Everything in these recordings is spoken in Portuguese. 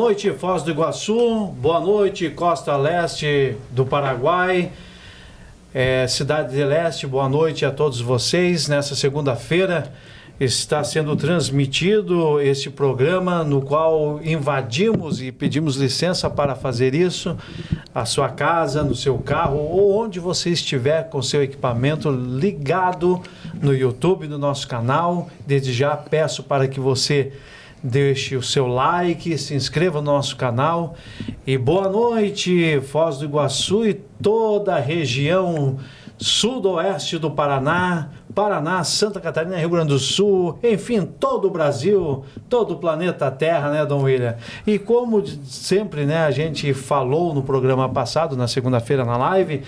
noite, Foz do Iguaçu. Boa noite, Costa Leste do Paraguai. Cidade de Leste, boa noite a todos vocês. Nessa segunda-feira está sendo transmitido este programa no qual invadimos e pedimos licença para fazer isso, a sua casa, no seu carro ou onde você estiver com seu equipamento ligado no YouTube, no nosso canal. Desde já peço para que você deixe o seu like, se inscreva no nosso canal. E boa noite, Foz do Iguaçu e toda a região sudoeste do Paraná, Santa Catarina, Rio Grande do Sul, enfim, todo o Brasil, todo o planeta Terra, né, Dom William? E como sempre, né, a gente falou no programa passado, na segunda-feira na live,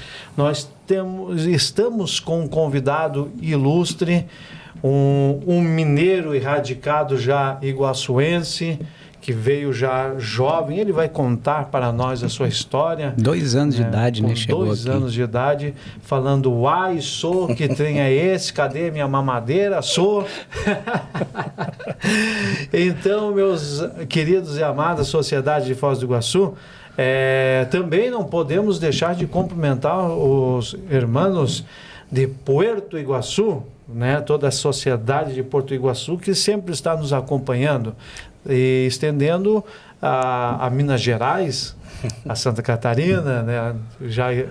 estamos com um convidado ilustre, um mineiro erradicado já iguaçuense, que veio já jovem. Ele vai contar para nós a sua história. 2 anos de idade, né? Chegou aqui. 2 anos de idade, falando, uai, sou, que trem é esse? Cadê minha mamadeira? Sou. Então, meus queridos e amados, Sociedade de Foz do Iguaçu, também não podemos deixar de cumprimentar os irmãos de Puerto Iguaçu, né? Toda a sociedade de Porto Iguaçu que sempre está nos acompanhando e estendendo a Minas Gerais, a Santa Catarina, né?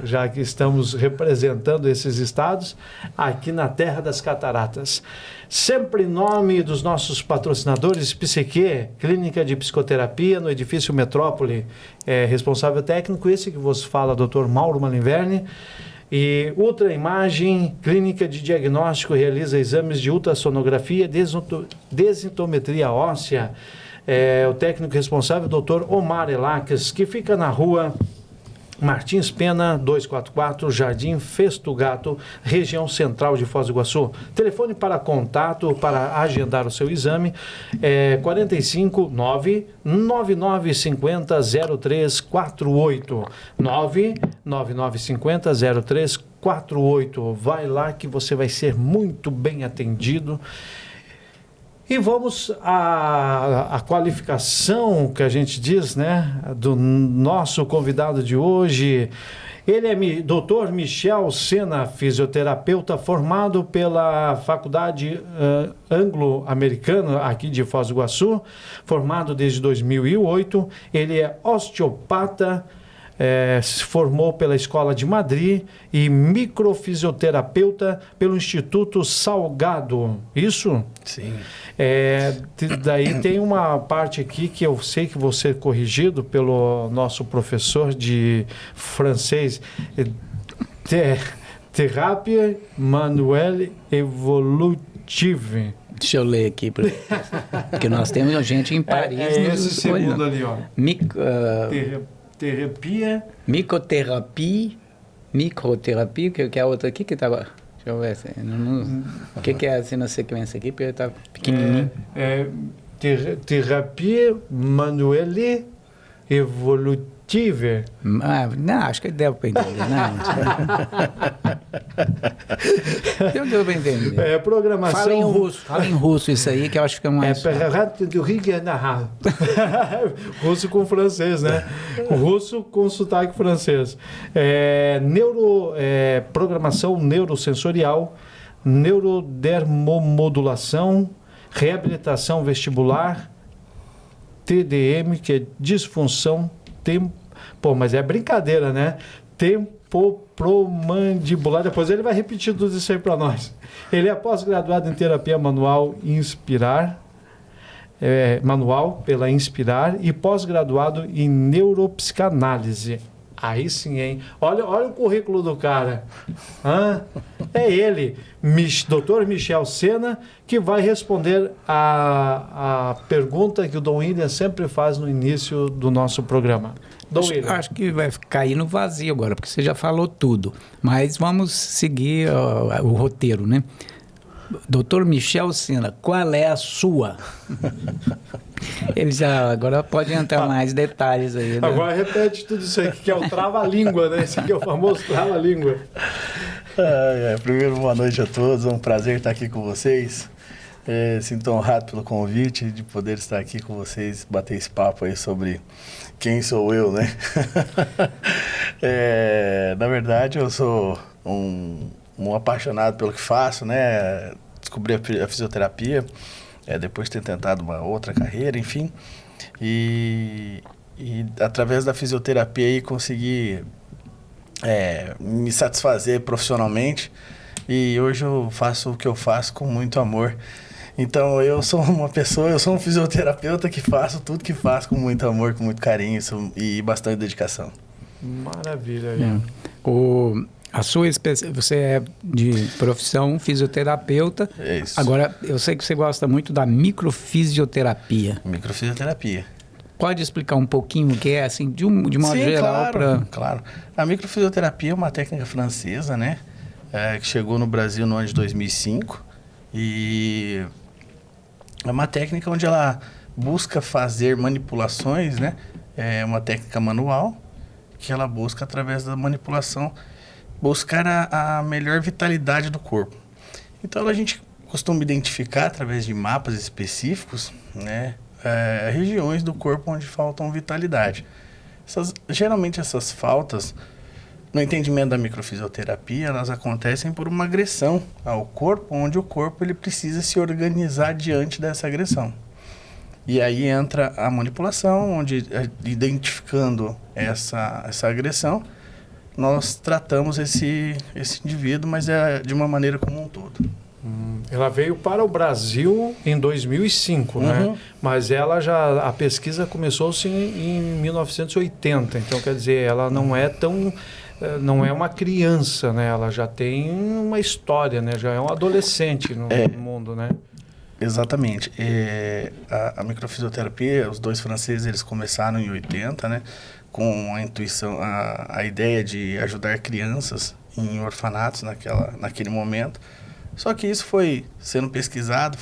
já que estamos representando esses estados aqui na Terra das Cataratas. Sempre em nome dos nossos patrocinadores, Psique, Clínica de Psicoterapia no Edifício Metrópole, responsável técnico, esse que vos fala, Dr. Mauro Malinverni. E Ultra Imagem, clínica de diagnóstico, realiza exames de ultrassonografia, densitometria óssea. O técnico responsável, Dr. Omar Elaques, que fica na rua Martins Pena, 244, Jardim Festugato, região central de Foz do Iguaçu. Telefone para contato, para agendar o seu exame, 45 99950 0348. 99950 0348. Vai lá que você vai ser muito bem atendido. E vamos à qualificação que a gente diz, né, do nosso convidado de hoje. Ele é Dr. Michel Sena, fisioterapeuta formado pela Faculdade Anglo-Americana aqui de Foz do Iguaçu, formado desde 2008. Ele é osteopata, se formou pela Escola de Madrid e microfisioterapeuta pelo Instituto Salgado. Isso? Sim. Daí tem uma parte aqui que eu sei que vou ser corrigido pelo nosso professor de francês. Terapia Manuelle Evolutive. Deixa eu ler aqui, porque nós temos gente em Paris. Esse segundo ali, ó. Terapia. Microterapia, que é a outra aqui que estava... Deixa eu ver. O que é assim na sequência aqui? Porque está pequenininho. Terapia Manuelle Evolutive. Não, acho que deu para entender, né? Deu para entender. Programação... Fala em russo isso aí, que eu acho que é mais... Russo com francês, né? Russo com sotaque francês. Programação neurosensorial, neurodermomodulação, reabilitação vestibular, TDM, que é disfunção mas é brincadeira, né? Temporomandibular. Depois ele vai repetir tudo isso aí para nós. Ele é pós-graduado em terapia manual manual pela Inspirar e pós-graduado em neuropsicanálise. Aí sim, hein? Olha o currículo do cara. É ele, Dr. Michel Sena, que vai responder a pergunta que o Dom William sempre faz no início do nosso programa. Dom William. Acho que vai cair no vazio agora, porque você já falou tudo. Mas vamos seguir o roteiro, né? Dr. Michel Sena, qual é a sua? Ele já agora pode entrar mais detalhes aí. Né? Agora repete tudo isso aí, que é o trava-língua, né? Esse aqui é o famoso trava-língua. Primeiro, boa noite a todos. É um prazer estar aqui com vocês. Sinto honrado pelo convite de poder estar aqui com vocês, bater esse papo aí sobre quem sou eu, né? Na verdade, eu sou um apaixonado pelo que faço, né? Descobri a fisioterapia, depois de ter tentado uma outra carreira, enfim. E através da fisioterapia aí consegui me satisfazer profissionalmente. E hoje eu faço o que eu faço com muito amor. Então eu sou um fisioterapeuta que faço tudo que faço com muito amor, com muito carinho e bastante dedicação. Maravilha. Você é de profissão fisioterapeuta. É isso. Agora, eu sei que você gosta muito da microfisioterapia. Microfisioterapia. Pode explicar um pouquinho o que é, assim, de modo geral? Claro. A microfisioterapia é uma técnica francesa, né? Que chegou no Brasil no ano de 2005. E é uma técnica onde ela busca fazer manipulações, né? É uma técnica manual que ela busca, através da manipulação, buscar a melhor vitalidade do corpo. Então, a gente costuma identificar, através de mapas específicos, né, regiões do corpo onde faltam vitalidade. Geralmente, essas faltas, no entendimento da microfisioterapia, elas acontecem por uma agressão ao corpo, onde o corpo ele precisa se organizar diante dessa agressão. E aí entra a manipulação, onde, identificando essa agressão, nós tratamos esse indivíduo, mas de uma maneira como um todo. Ela veio para o Brasil em 2005, né? Mas a pesquisa começou-se em 1980. Então, quer dizer, ela não é uma criança, né? Ela já tem uma história, né? Já é um adolescente no mundo, né? Exatamente. A microfisioterapia, os dois franceses, eles começaram em 80, né? Com a intuição, a ideia de ajudar crianças em orfanatos naquele momento. Só que isso foi sendo pesquisado,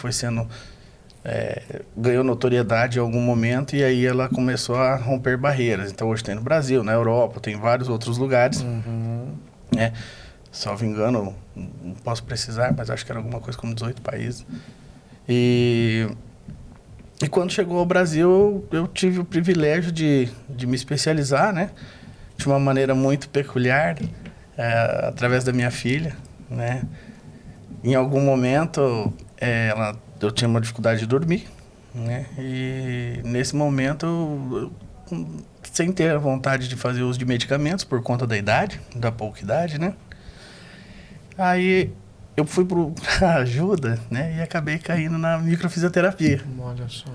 ganhou notoriedade em algum momento, e aí ela começou a romper barreiras. Então hoje tem no Brasil, na Europa, tem em vários outros lugares. Né? Salvo engano, não posso precisar, mas acho que era alguma coisa como 18 países. E quando chegou ao Brasil, eu tive o privilégio de me especializar, né? De uma maneira muito peculiar, através da minha filha, né? Em algum momento, eu tinha uma dificuldade de dormir, né? E nesse momento, sem ter a vontade de fazer uso de medicamentos por conta da pouca idade, né? Aí eu fui para ajuda, né? E acabei caindo na microfisioterapia. Olha só.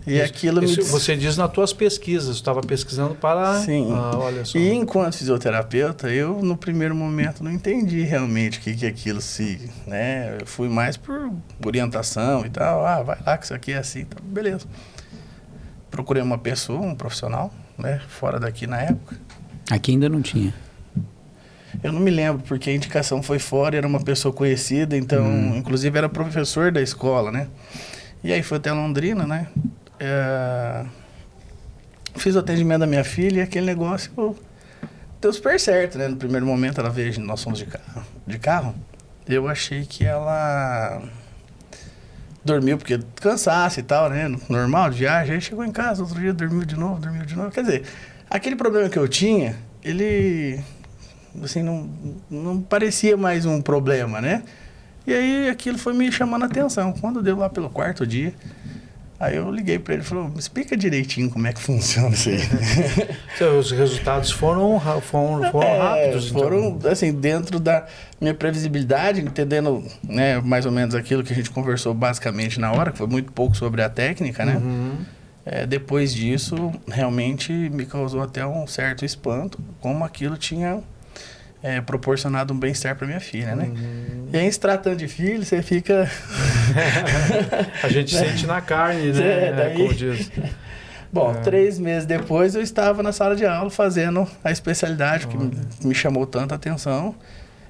E aquilo você diz nas tuas pesquisas, estava pesquisando para... Sim. Olha só. E enquanto fisioterapeuta, eu no primeiro momento não entendi realmente o que aquilo né? Eu fui mais por orientação e tal. Vai lá que isso aqui é assim, então, beleza. Procurei uma pessoa, um profissional, né? Fora daqui na época. Aqui ainda não tinha. Eu não me lembro, porque a indicação foi fora, era uma pessoa conhecida, então, inclusive era professor da escola, né? E aí foi até Londrina, né? Fiz o atendimento da minha filha e aquele negócio deu super certo, né? No primeiro momento ela veio, nós fomos de carro, eu achei que ela dormiu porque cansaço e tal, né? Normal de viagem, aí chegou em casa, outro dia dormiu de novo. Quer dizer, aquele problema que eu tinha, ele, assim, não parecia mais um problema, né? E aí aquilo foi me chamando a atenção. Quando deu lá pelo quarto dia, aí eu liguei para ele e falei, me explica direitinho como é que funciona isso aí. Os resultados foram rápidos. Foram, assim, dentro da minha previsibilidade, entendendo, né, mais ou menos aquilo que a gente conversou basicamente na hora, que foi muito pouco sobre a técnica, né? Depois disso, realmente me causou até um certo espanto, como aquilo tinha proporcionado um bem-estar para minha filha, né? E aí, se tratando de filho, você fica... A gente sente na carne, né? Daí... Como diz. Bom, 3 meses depois eu estava na sala de aula fazendo a especialidade que me chamou tanta atenção.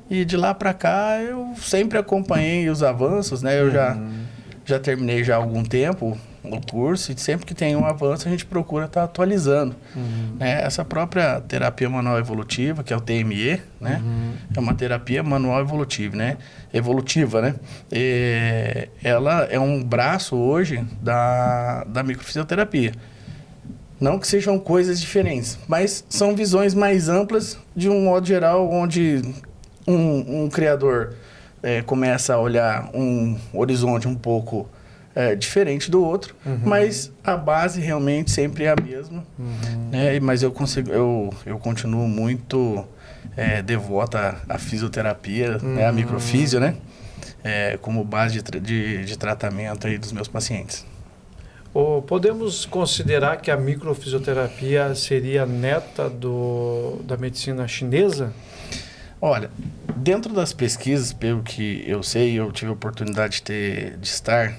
E de lá para cá eu sempre acompanhei os avanços, né? Eu já terminei já há algum tempo o curso e sempre que tem um avanço a gente procura estar atualizando. Né? Essa própria terapia manual evolutiva, que é o TME, né? É uma terapia manual evolutiva, né? Ela é um braço hoje da microfisioterapia. Não que sejam coisas diferentes, mas são visões mais amplas de um modo geral, onde um criador começa a olhar um horizonte um pouco diferente do outro, mas a base realmente sempre é a mesma. Né? Mas eu continuo muito devoto à fisioterapia, né? A microfísio, né? Como base de tratamento aí dos meus pacientes. Podemos considerar que a microfisioterapia seria neta da medicina chinesa? Olha, dentro das pesquisas, pelo que eu sei, eu tive a oportunidade de estar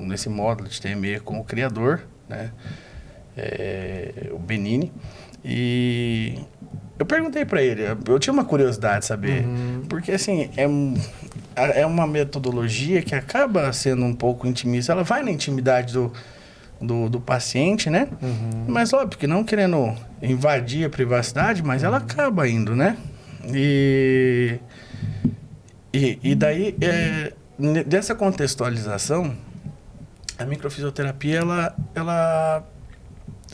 nesse módulo de TME com o criador, né? O Benini, e eu perguntei para ele, eu tinha uma curiosidade de saber, porque assim, é uma metodologia que acaba sendo um pouco intimista, ela vai na intimidade do paciente, né? Mas óbvio que não querendo invadir a privacidade, mas ela acaba indo, né? E daí, dessa contextualização, a microfisioterapia,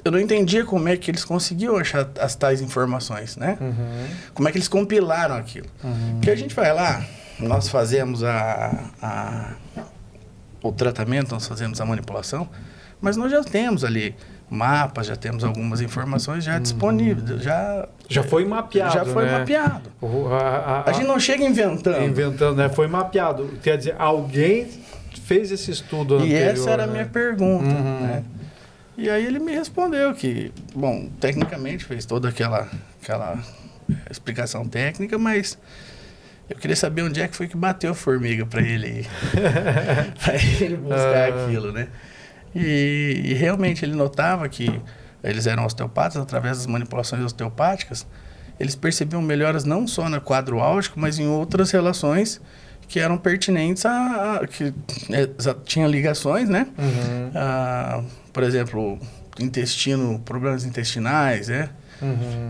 eu não entendia como é que eles conseguiam achar as tais informações, né? Como é que eles compilaram aquilo. Porque a gente vai lá, nós fazemos o tratamento, nós fazemos a manipulação, mas nós já temos ali mapas, já temos algumas informações já disponíveis. Já foi mapeado, Já foi né? mapeado. A gente não chega inventando. Inventando, né? Foi mapeado. Quer dizer, alguém fez esse estudo anterior. E essa era a né? minha pergunta, né? E aí ele me respondeu que, bom, tecnicamente fez toda aquela explicação técnica, mas eu queria saber onde é que foi que bateu a formiga para ele para ele buscar aquilo, né? E realmente ele notava que eles eram osteopatas, através das manipulações osteopáticas, eles percebiam melhoras não só no quadro álgico, mas em outras relações que eram pertinentes que tinham ligações, né? Por exemplo, problemas intestinais, né?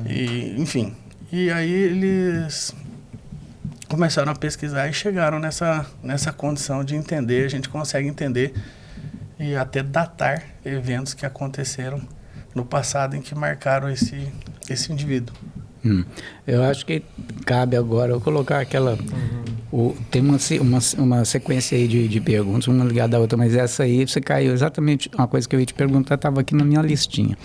E, enfim. E aí eles começaram a pesquisar e chegaram nessa condição de entender, a gente consegue entender e até datar eventos que aconteceram no passado em que marcaram esse indivíduo. Eu acho que cabe agora eu colocar aquela... tem uma sequência aí de perguntas, uma ligada à outra, mas essa aí você caiu exatamente uma coisa que eu ia te perguntar, estava aqui na minha listinha.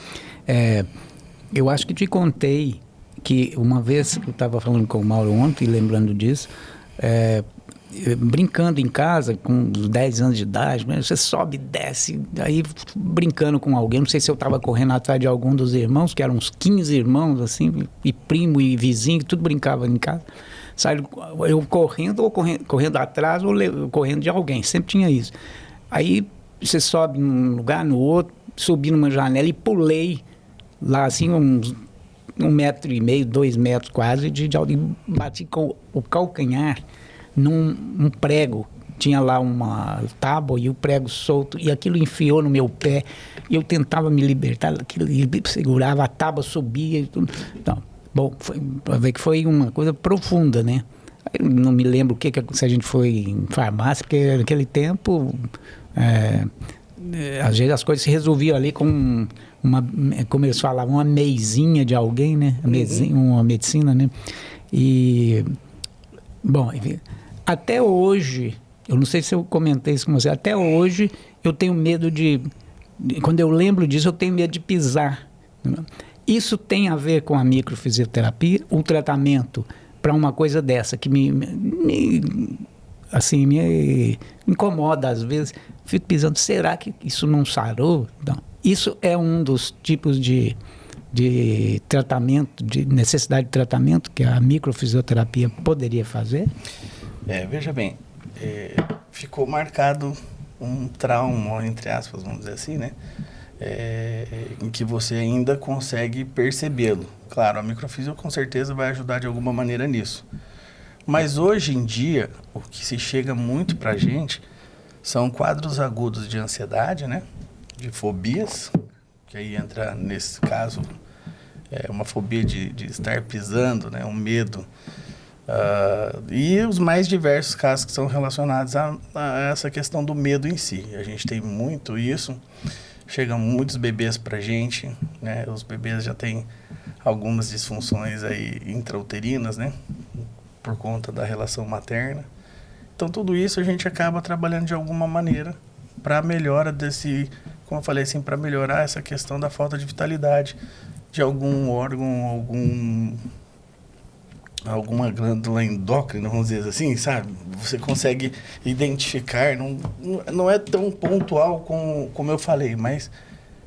Eu acho que te contei que uma vez eu estava falando com o Mauro ontem, lembrando disso, brincando em casa com uns 10 anos de idade, você sobe e desce, aí brincando com alguém, não sei se eu estava correndo atrás de algum dos irmãos, que eram uns 15 irmãos, assim, e primo e vizinho, tudo brincava em casa. Eu correndo, ou correndo atrás, ou correndo de alguém, sempre tinha isso. Aí você sobe num lugar, no outro, subi numa janela e pulei lá, assim, uns 1,5 metro, 2 metros quase, de alguém, bati com o calcanhar num prego, tinha lá uma tábua e o prego solto, e aquilo enfiou no meu pé, e eu tentava me libertar, aquilo segurava, a tábua subia, e tudo. Então, bom, para ver que foi uma coisa profunda, né? Eu não me lembro se a gente foi em farmácia, porque naquele tempo, às vezes as coisas se resolviam ali com como eles falavam, uma meizinha de alguém, né? Uma medicina, né? E, bom, enfim, até hoje, eu não sei se eu comentei isso com você, até hoje eu tenho medo quando eu lembro disso, eu tenho medo de pisar. Isso tem a ver com a microfisioterapia, o tratamento para uma coisa dessa, que me incomoda às vezes, fico pensando, será que isso não sarou? Não. Isso é um dos tipos de tratamento, de necessidade de tratamento que a microfisioterapia poderia fazer? Veja bem, ficou marcado um trauma, entre aspas, vamos dizer assim, né? Em que você ainda consegue percebê-lo. Claro, a microfísio com certeza vai ajudar de alguma maneira nisso. Mas hoje em dia, o que se chega muito pra gente são quadros agudos de ansiedade, né? de fobias, que aí entra, nesse caso, uma fobia de estar pisando, né? Um medo. E os mais diversos casos que são relacionados a essa questão do medo em si. A gente tem muito isso. Chegam muitos bebês pra gente, né? Os bebês já têm algumas disfunções aí intrauterinas, né? Por conta da relação materna. Então, tudo isso a gente acaba trabalhando de alguma maneira para melhora desse, como eu falei assim, para melhorar essa questão da falta de vitalidade de algum órgão, alguma glândula endócrina, vamos dizer assim, sabe? Você consegue identificar, não é tão pontual como eu falei, mas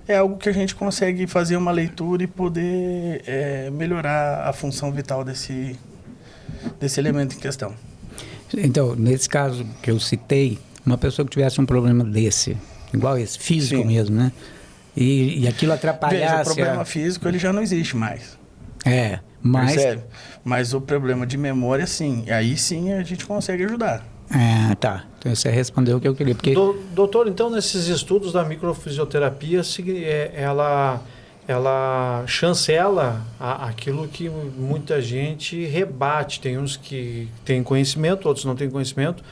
é algo que a gente consegue fazer uma leitura e poder melhorar a função vital desse elemento em questão. Então, nesse caso que eu citei, uma pessoa que tivesse um problema desse, igual esse, físico Sim. mesmo, né? E aquilo atrapalhasse... Veja, o problema físico ele já não existe mais. Mas... Percebe? Mas o problema de memória, sim. Aí sim a gente consegue ajudar. Tá. Então você respondeu o que eu queria. Porque... Doutor, então, nesses estudos da microfisioterapia, ela chancela aquilo que muita gente rebate. Tem uns que têm conhecimento, outros não têm conhecimento.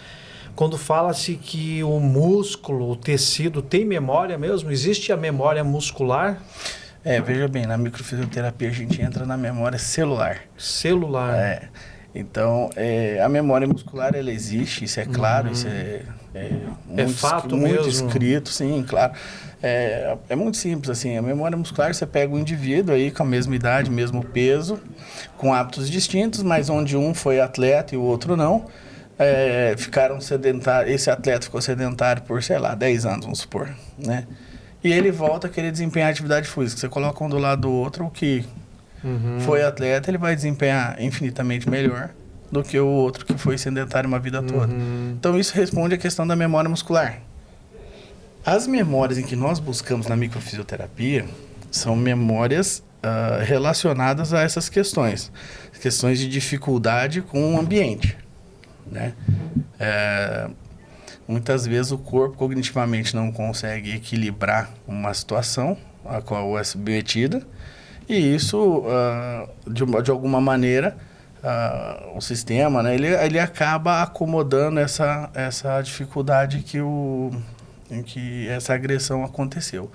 Quando fala-se que o músculo, o tecido tem memória mesmo, existe a memória muscular? Veja bem, na microfisioterapia a gente entra na memória celular. Celular. Então, a memória muscular, ela existe, isso é claro, isso muito, fato muito mesmo. escrito, sim, claro. É muito simples, assim, a memória muscular, você pega um indivíduo aí com a mesma idade, mesmo peso, com hábitos distintos, mas onde um foi atleta e o outro não, ficaram sedentários, esse atleta ficou sedentário por, 10 anos, vamos supor, né? E ele volta a querer desempenhar atividade física. Você coloca um do lado do outro, o que foi atleta, ele vai desempenhar infinitamente melhor do que o outro que foi sedentário uma vida toda. Então, isso responde à questão da memória muscular. As memórias em que nós buscamos na microfisioterapia são memórias relacionadas a essas questões. Questões de dificuldade com o ambiente, né? Muitas vezes o corpo cognitivamente não consegue equilibrar uma situação a qual é submetida e isso, de alguma maneira, o sistema, né, ele acaba acomodando essa dificuldade em que essa agressão aconteceu.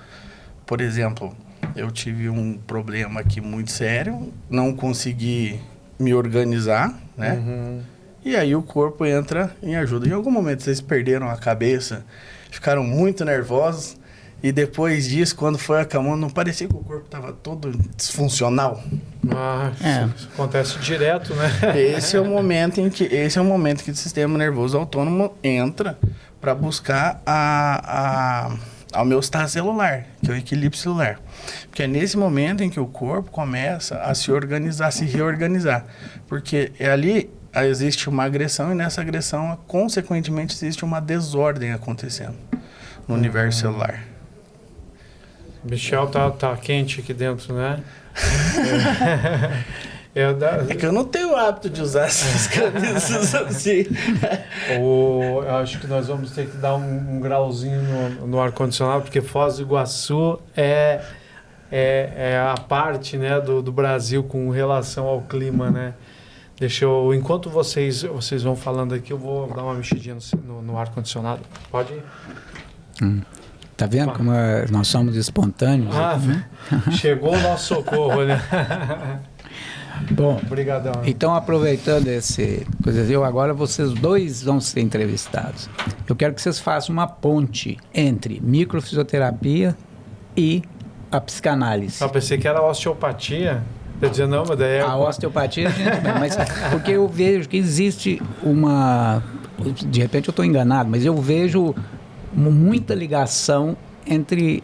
Por exemplo, eu tive um problema aqui muito sério, não consegui me organizar, né? E aí o corpo entra em ajuda. Em algum momento vocês perderam a cabeça, ficaram muito nervosos e depois disso, quando foi acalmando, não parecia que o corpo estava todo disfuncional? Isso acontece direto, né? Esse é o momento em que o sistema nervoso autônomo entra para buscar a homeostase celular, que é o equilíbrio celular. Porque é nesse momento em que o corpo começa a se organizar, a se reorganizar. Porque ali existe uma agressão e nessa agressão, consequentemente, existe uma desordem acontecendo no universo celular. Michel tá quente aqui dentro, né? É que eu não tenho o hábito de usar essas camisas assim. Eu acho que nós vamos ter que dar um grauzinho no ar-condicionado, porque Foz do Iguaçu é a parte, né, do Brasil com relação ao clima, né? Enquanto vocês vão falando aqui, eu vou dar uma mexidinha no ar-condicionado. Pode ir? Tá vendo como nós somos espontâneos? Né? Chegou o nosso socorro, né? Bom, obrigadão. Então, aproveitando agora vocês dois vão ser entrevistados. Eu quero que vocês façam uma ponte entre microfisioterapia e a psicanálise. Eu pensei que era osteopatia. Eu dizia, não, mas daí a osteopatia, mas porque eu vejo que existe de repente eu estou enganado, mas eu vejo muita ligação entre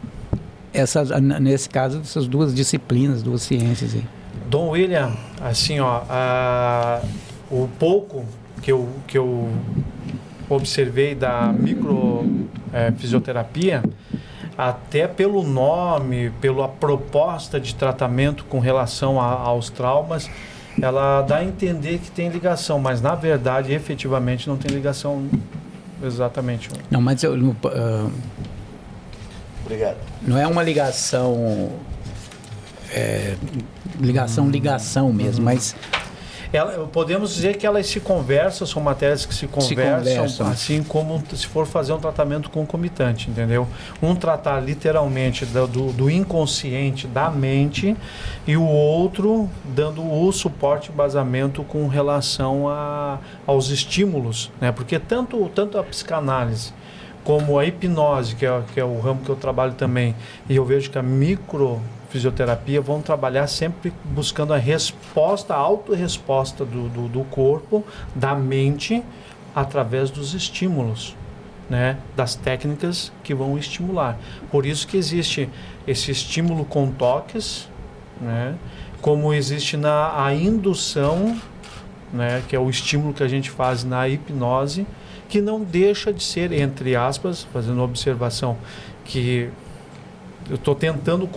nesse caso, essas duas disciplinas, duas ciências aí. Dom William, assim, o pouco que eu observei da microfisioterapia, até pelo nome, pela proposta de tratamento com relação aos traumas, ela dá a entender que tem ligação, mas na verdade, efetivamente, não tem ligação exatamente. Não, mas Obrigado. Não é uma ligação, ligação mesmo, mas Podemos dizer que elas se conversam, são matérias que se conversam, assim como se for fazer um tratamento concomitante, entendeu? Um tratar literalmente do inconsciente, da mente, e o outro dando o suporte e embasamento com relação aos estímulos, né? Porque tanto a psicanálise como a hipnose, que é o ramo que eu trabalho também, e eu vejo que a microfisioterapia vão trabalhar sempre buscando a resposta, a autorresposta do corpo, da mente, através dos estímulos, né? Das técnicas que vão estimular. Por isso que existe esse estímulo com toques, né? Como existe a indução, né? Que é o estímulo que a gente faz na hipnose, que não deixa de ser, entre aspas, fazendo observação, que eu estou tentando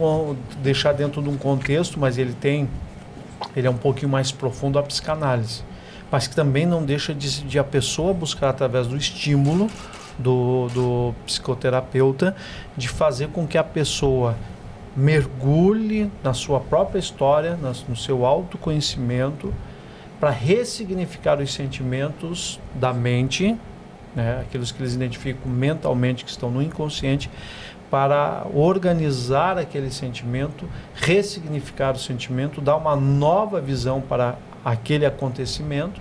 deixar dentro de um contexto, mas ele é um pouquinho mais profundo, a psicanálise, mas que também não deixa de a pessoa buscar, através do estímulo do psicoterapeuta, de fazer com que a pessoa mergulhe na sua própria história, no seu autoconhecimento, para ressignificar os sentimentos da mente, né, aqueles que eles identificam mentalmente, que estão no inconsciente, para organizar aquele sentimento, ressignificar o sentimento, dar uma nova visão para aquele acontecimento,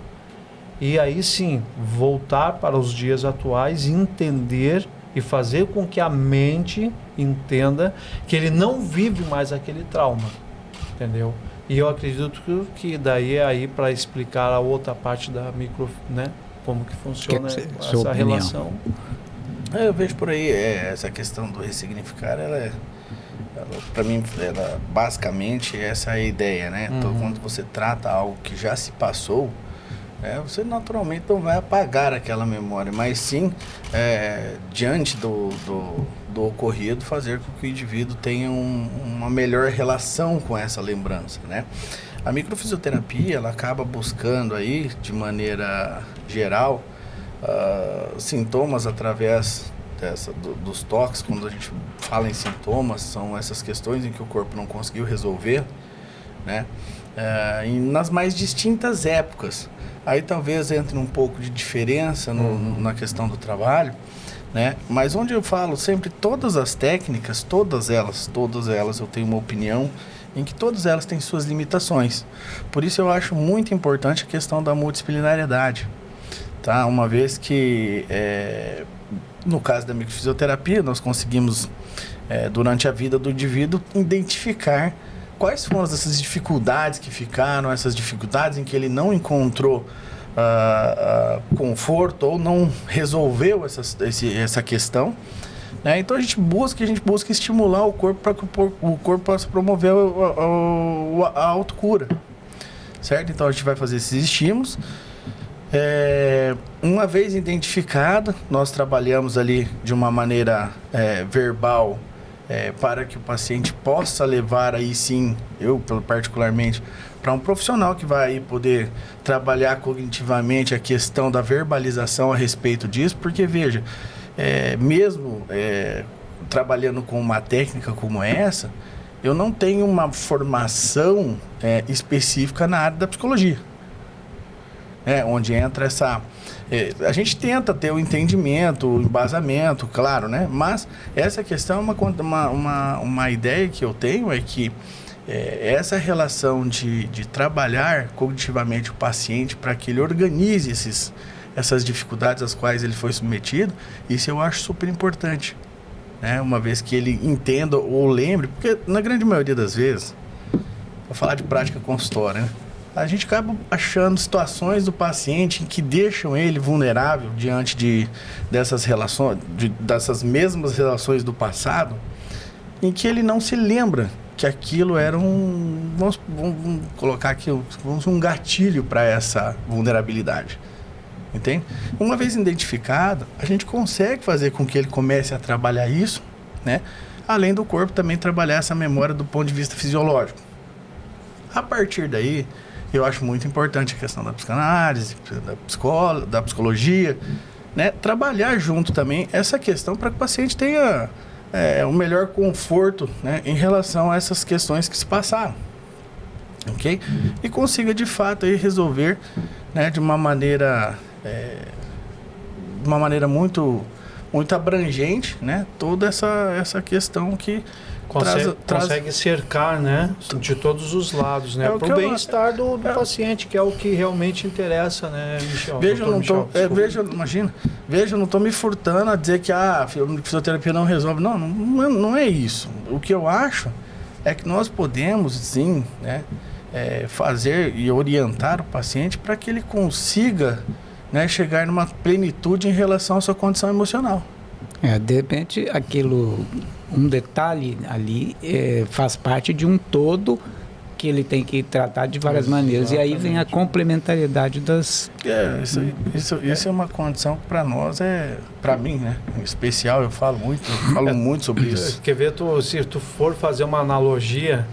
e aí sim voltar para os dias atuais, entender e fazer com que a mente entenda que ele não vive mais aquele trauma, entendeu? E eu acredito que daí é aí para explicar a outra parte da né? Como que funciona essa relação. Eu vejo por aí, essa questão do ressignificar, para mim, basicamente, essa é a ideia, né? Então, quando você trata algo que já se passou, você naturalmente não vai apagar aquela memória, mas sim, diante do ocorrido, fazer com que o indivíduo tenha uma melhor relação com essa lembrança, né? A microfisioterapia, ela acaba buscando aí, de maneira geral, sintomas através dos toques. Quando a gente fala em sintomas, são essas questões em que o corpo não conseguiu resolver, né? E nas mais distintas épocas. Aí talvez entre um pouco de diferença na questão do trabalho, né? Mas onde eu falo sempre, todas as técnicas, todas elas eu tenho uma opinião em que todas elas têm suas limitações. Por isso eu acho muito importante a questão da multidisciplinariedade, tá? Uma vez que, no caso da microfisioterapia, nós conseguimos, durante a vida do indivíduo, identificar quais foram essas dificuldades que ficaram, essas dificuldades em que ele não encontrou conforto ou não resolveu essa questão, né? Então a gente busca estimular o corpo para que o corpo possa promover a autocura, certo? Então a gente vai fazer esses estímulos. Uma vez identificada, nós trabalhamos ali de uma maneira verbal, para que o paciente possa levar aí sim, eu particularmente, para um profissional que vai aí poder trabalhar cognitivamente a questão da verbalização a respeito disso, porque veja, mesmo trabalhando com uma técnica como essa, eu não tenho uma formação específica na área da psicologia, onde entra essa... a gente tenta ter o entendimento, o embasamento, claro, né? Mas essa questão é uma ideia que eu tenho, é que essa relação de trabalhar cognitivamente o paciente para que ele organize essas dificuldades às quais ele foi submetido, isso eu acho super importante, né? Uma vez que ele entenda ou lembre, porque na grande maioria das vezes, vou falar de prática consultória, né? A gente acaba achando situações do paciente em que deixam ele vulnerável diante dessas relações, dessas mesmas relações do passado, em que ele não se lembra que aquilo era vamos colocar aqui, um gatilho para essa vulnerabilidade. Entende? Uma vez identificado, a gente consegue fazer com que ele comece a trabalhar isso, né? Além do corpo também trabalhar essa memória do ponto de vista fisiológico. A partir daí, eu acho muito importante a questão da psicanálise, da psicologia, né? Trabalhar junto também essa questão para que o paciente tenha o melhor conforto, né, em relação a essas questões que se passaram. Ok? E consiga de fato aí resolver, né, de uma maneira muito, muito abrangente, né, toda essa questão que consegue cercar, né, de todos os lados, né, para o bem-estar do paciente, que é o que realmente interessa, né, Michel? Veja, eu não estou me furtando a dizer que a fisioterapia não resolve. Não é isso. O que eu acho é que nós podemos, sim, né, fazer e orientar o paciente para que ele consiga, né, chegar numa plenitude em relação à sua condição emocional. De repente, um detalhe ali faz parte de um todo que ele tem que tratar de várias maneiras. E aí vem a complementariedade das... Isso é uma condição que para nós para mim, né, em especial, eu falo muito sobre isso. Quer ver, se tu for fazer uma analogia,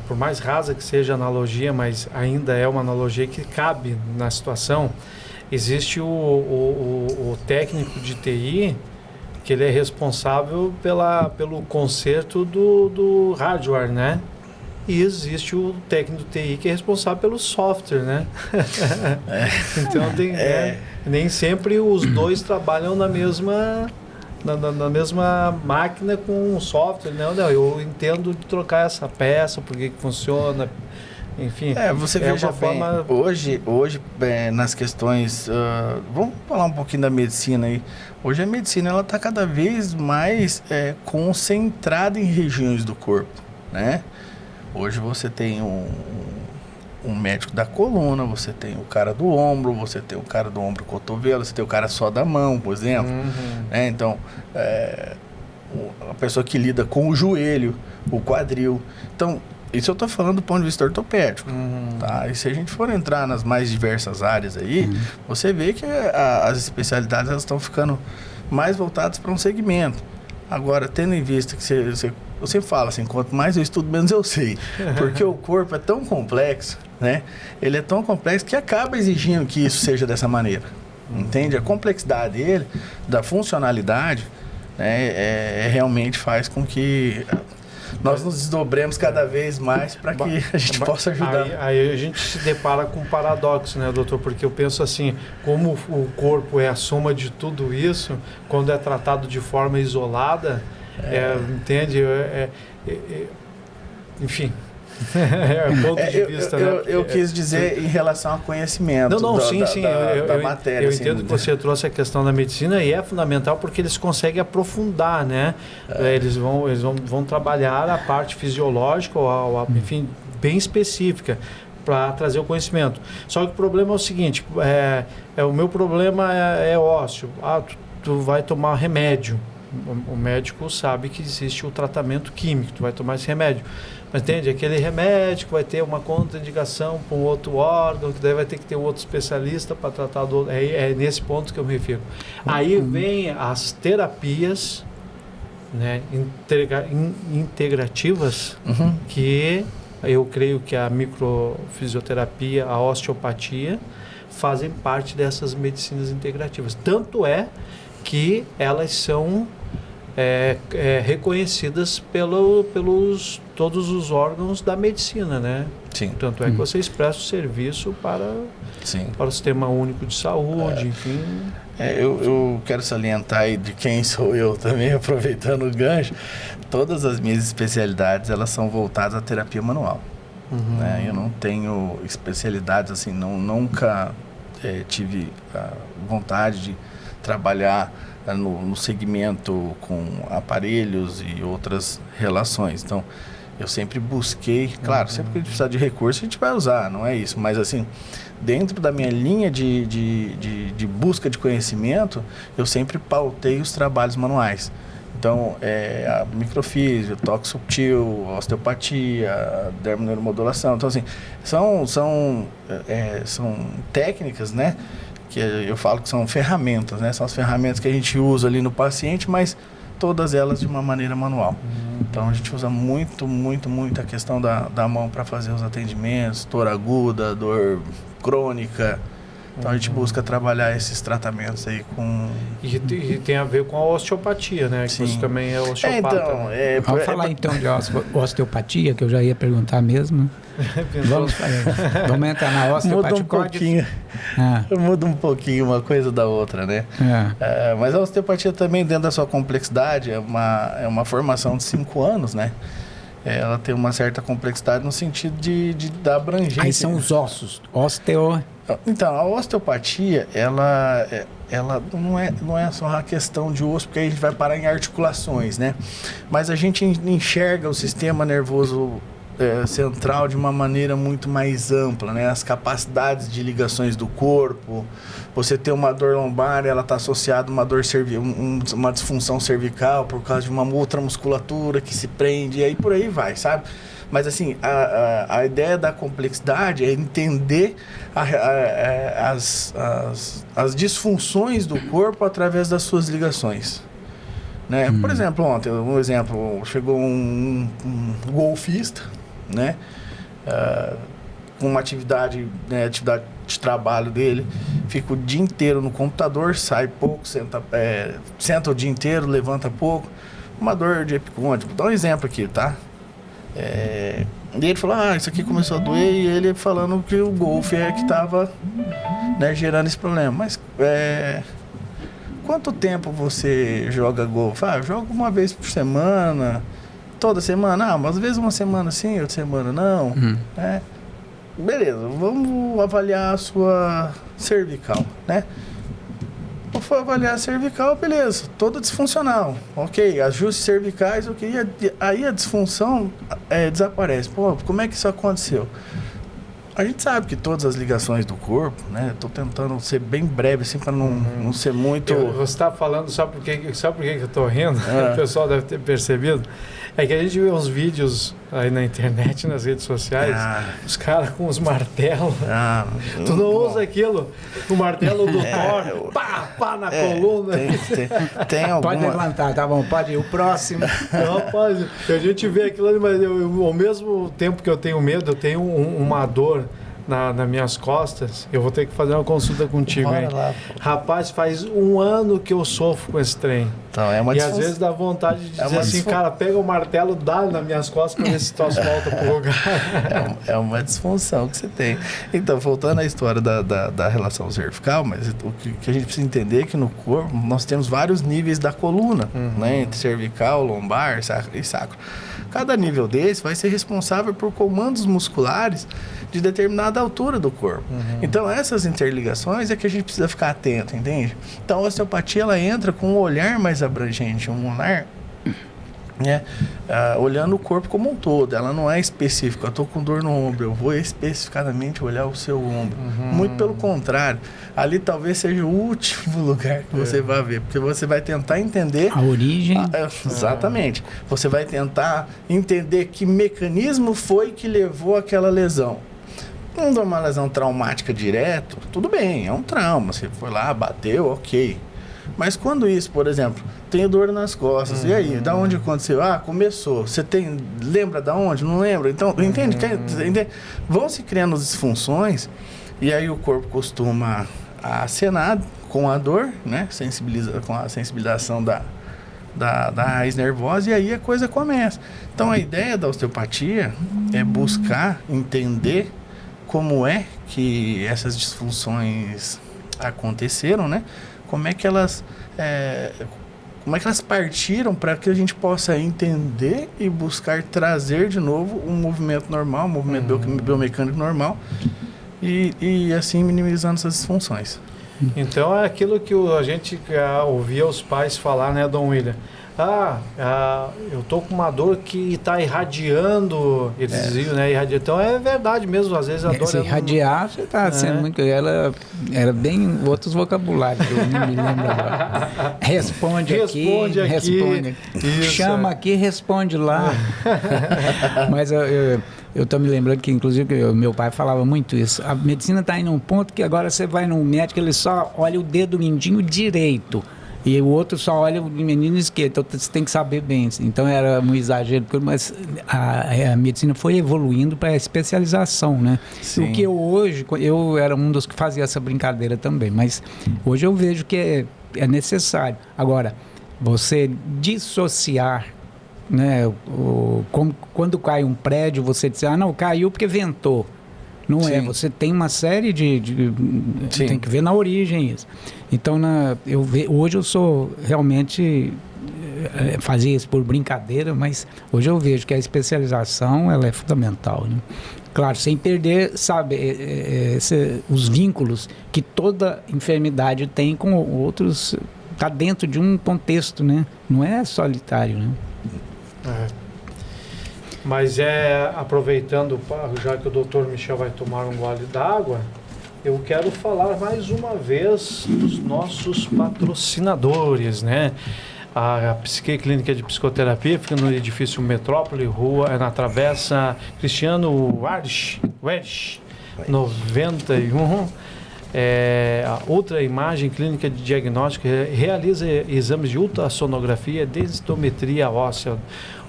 por mais rasa que seja a analogia, mas ainda é uma analogia que cabe na situação. Existe o técnico de TI, que ele é responsável pelo conserto do hardware, né? E existe o técnico de TI que é responsável pelo software, né? Então nem sempre os dois trabalham na mesma máquina com o software, né? Não, eu entendo de trocar essa peça, por que funciona, enfim. Você veja bem, hoje nas questões, vamos falar um pouquinho da medicina aí. Hoje a medicina ela está cada vez mais concentrada em regiões do corpo, né? Hoje você tem um médico da coluna, você tem o cara do ombro, você tem o cara do ombro e cotovelo, você tem o cara só da mão, por exemplo. Né? Então, a pessoa que lida com o joelho, o quadril. Então, isso eu estou falando do ponto de vista ortopédico. Tá? E se a gente for entrar nas mais diversas áreas aí, você vê que as especialidades elas estão ficando mais voltadas para um segmento. Agora, tendo em vista que eu sempre falo assim, quanto mais eu estudo, menos eu sei. Porque o corpo é tão complexo, né? Ele é tão complexo que acaba exigindo que isso seja dessa maneira. Entende? A complexidade dele, da funcionalidade, né, realmente faz com que nós nos desdobremos cada vez mais para que a gente possa ajudar. Aí a gente se depara com um paradoxo, né, doutor? Porque eu penso assim, como o corpo é a soma de tudo isso, quando é tratado de forma isolada, entende? Enfim, ponto de vista, né? Eu quis dizer em relação ao conhecimento da matéria. Eu entendo que você trouxe a questão da medicina e é fundamental porque eles conseguem aprofundar, né? Eles vão trabalhar a parte fisiológica, enfim, bem específica, para trazer o conhecimento. Só que o problema é o seguinte, o meu problema é ósseo. Tu vai tomar remédio. O médico sabe que existe o tratamento químico, tu vai tomar esse remédio. Mas entende? Aquele remédio que vai ter uma contraindicação para um outro órgão, que daí vai ter que ter um outro especialista para tratar do outro. É nesse ponto que eu me refiro. Aí vem as terapias, né, integrativas, que eu creio que a microfisioterapia, a osteopatia, fazem parte dessas medicinas integrativas. Tanto é que elas são reconhecidas pelos todos os órgãos da medicina, né? Sim. Tanto é que vocês prestam serviço para o Sistema Único de Saúde, enfim. Eu quero salientar aí de quem sou eu também, aproveitando o gancho. Todas as minhas especialidades, elas são voltadas à terapia manual. Né? Eu não tenho especialidades assim, nunca tive a vontade de trabalhar no segmento com aparelhos e outras relações. Então, eu sempre busquei, claro, sempre que a gente precisar de recurso, a gente vai usar, não é isso. Mas, assim, dentro da minha linha de busca de conhecimento, eu sempre pautei os trabalhos manuais. Então, a microfísio, toque subtil, osteopatia, dermoneuromodulação. Então, assim, são técnicas, né? Que eu falo que são ferramentas, né? São as ferramentas que a gente usa ali no paciente, mas todas elas de uma maneira manual. Então, a gente usa muito a questão da mão para fazer os atendimentos, dor aguda, dor crônica, Então a gente busca trabalhar esses tratamentos aí com... E tem a ver com a osteopatia, né? Que Sim. você também é osteopata. Né? Vamos falar então de osteopatia, que eu já ia perguntar mesmo. Vamos entrar na osteopatia. Muda um pouquinho. Muda um pouquinho uma coisa da outra, né? Mas a osteopatia também, dentro da sua complexidade, é uma formação de 5 anos, né? Ela tem uma certa complexidade no sentido da abrangência. Aí são os ossos. Então, a osteopatia, ela não é só uma questão de osso, porque a gente vai parar em articulações, né? Mas a gente enxerga o sistema nervoso central de uma maneira muito mais ampla, né? As capacidades de ligações do corpo. Você tem uma dor lombar, ela está associada a uma dor uma disfunção cervical por causa de uma outra musculatura que se prende, e aí por aí vai, sabe? Mas assim, a ideia da complexidade é entender as disfunções do corpo através das suas ligações. Né? Por exemplo, ontem, chegou um golfista, né? Com uma atividade de trabalho dele, fica o dia inteiro no computador, sai pouco, senta o dia inteiro, levanta pouco, uma dor de epicôndio. Vou dar um exemplo aqui, tá? E ele falou, isso aqui começou a doer, e ele falando que o golfe é que estava, né, gerando esse problema. Mas quanto tempo você joga golfe? Eu jogo uma vez por semana, toda semana. Mas às vezes uma semana sim, outra semana não. Beleza, vamos avaliar a sua cervical, né? For avaliar a cervical, beleza, toda disfuncional, ok, ajustes cervicais, ok, aí a disfunção desaparece. Pô, como é que isso aconteceu? A gente sabe que todas as ligações do corpo, né? Estou tentando ser bem breve, assim, para não ser muito... Você está falando, sabe por que eu estou rindo? O pessoal deve ter percebido. É que a gente vê uns vídeos aí na internet, nas redes sociais, os caras com os martelos. Tu não usa aquilo, o martelo do Thor, pá na coluna. Tem alguma... Pode levantar, tá bom, pode ir. O próximo. Rapaz, a gente vê aquilo ali, mas ao mesmo tempo que eu tenho medo, eu tenho uma dor nas minhas costas. Eu vou ter que fazer uma consulta contigo, hein? Lá, rapaz, faz 1 ano que eu sofro com esse trem. Então, é uma e às vezes dá vontade de dizer assim, cara, pega o martelo, dá nas minhas costas para ver se troço volta pro lugar. É uma disfunção que você tem. Então, voltando à história da relação cervical, mas o que a gente precisa entender é que no corpo nós temos vários níveis da coluna, né? Entre cervical, lombar e sacro. Cada nível desse vai ser responsável por comandos musculares de determinada altura do corpo. Então, essas interligações é que a gente precisa ficar atento, entende? Então, a osteopatia, ela entra com um olhar mais abrangente, um olhar, né, olhando o corpo como um todo. Ela não é específica. Eu estou com dor no ombro, eu vou especificadamente olhar o seu ombro. Muito pelo contrário. Ali talvez seja o último lugar que você vai ver, porque você vai tentar entender... A origem. Exatamente. Você vai tentar entender que mecanismo foi que levou àquela lesão. Não é uma lesão traumática direto, tudo bem, é um trauma. Você foi lá, bateu, ok. Mas quando isso, por exemplo, tenho dor nas costas, e aí, da onde aconteceu? Começou. Você lembra da onde? Não lembra? Então, entende? Vão se criando disfunções, e aí o corpo costuma acenar com a dor, né? Com a sensibilização da raiz nervosa, e aí a coisa começa. Então, a ideia da osteopatia é buscar entender como é que essas disfunções aconteceram, né? Como é que elas partiram para que a gente possa entender e buscar trazer de novo um movimento normal, um movimento biomecânico normal, e assim minimizando essas disfunções. Então é aquilo que a gente ouvia os pais falar, né, Dom William? Eu tô com uma dor que está irradiando, eles diziam, né? Então é verdade mesmo, às vezes a dor... Se irradiar, você está sendo muito... Ela era bem outros vocabulários, eu não me lembro agora. Responde aqui. Isso, chama aqui, responde lá. Mas eu estou me lembrando que, inclusive, meu pai falava muito isso. A medicina está em um ponto que agora você vai num médico, ele só olha o dedo mindinho direito. E o outro só olha o menino esquerdo, então você tem que saber bem. Então era um exagero, mas a medicina foi evoluindo para a especialização, né? Sim. O que eu era um dos que fazia essa brincadeira também, mas hoje eu vejo que é necessário. Agora, você dissociar, né? Quando cai um prédio, você diz, não, caiu porque ventou. Não é, você tem uma série tem que ver na origem isso. Então, hoje eu sou realmente, fazia isso por brincadeira, mas hoje eu vejo que a especialização ela é fundamental, né? Claro, sem perder, sabe, os vínculos que toda enfermidade tem com outros, está dentro de um contexto, né? Não é solitário, né? Mas aproveitando, já que o Dr. Michel vai tomar um gole d'água, eu quero falar mais uma vez dos nossos patrocinadores, né? A Psique Clínica de Psicoterapia fica no edifício Metrópole, na Travessa Cristiano Wedge 91. A Ultra Imagem Clínica de Diagnóstico realiza exames de ultrassonografia e densitometria óssea.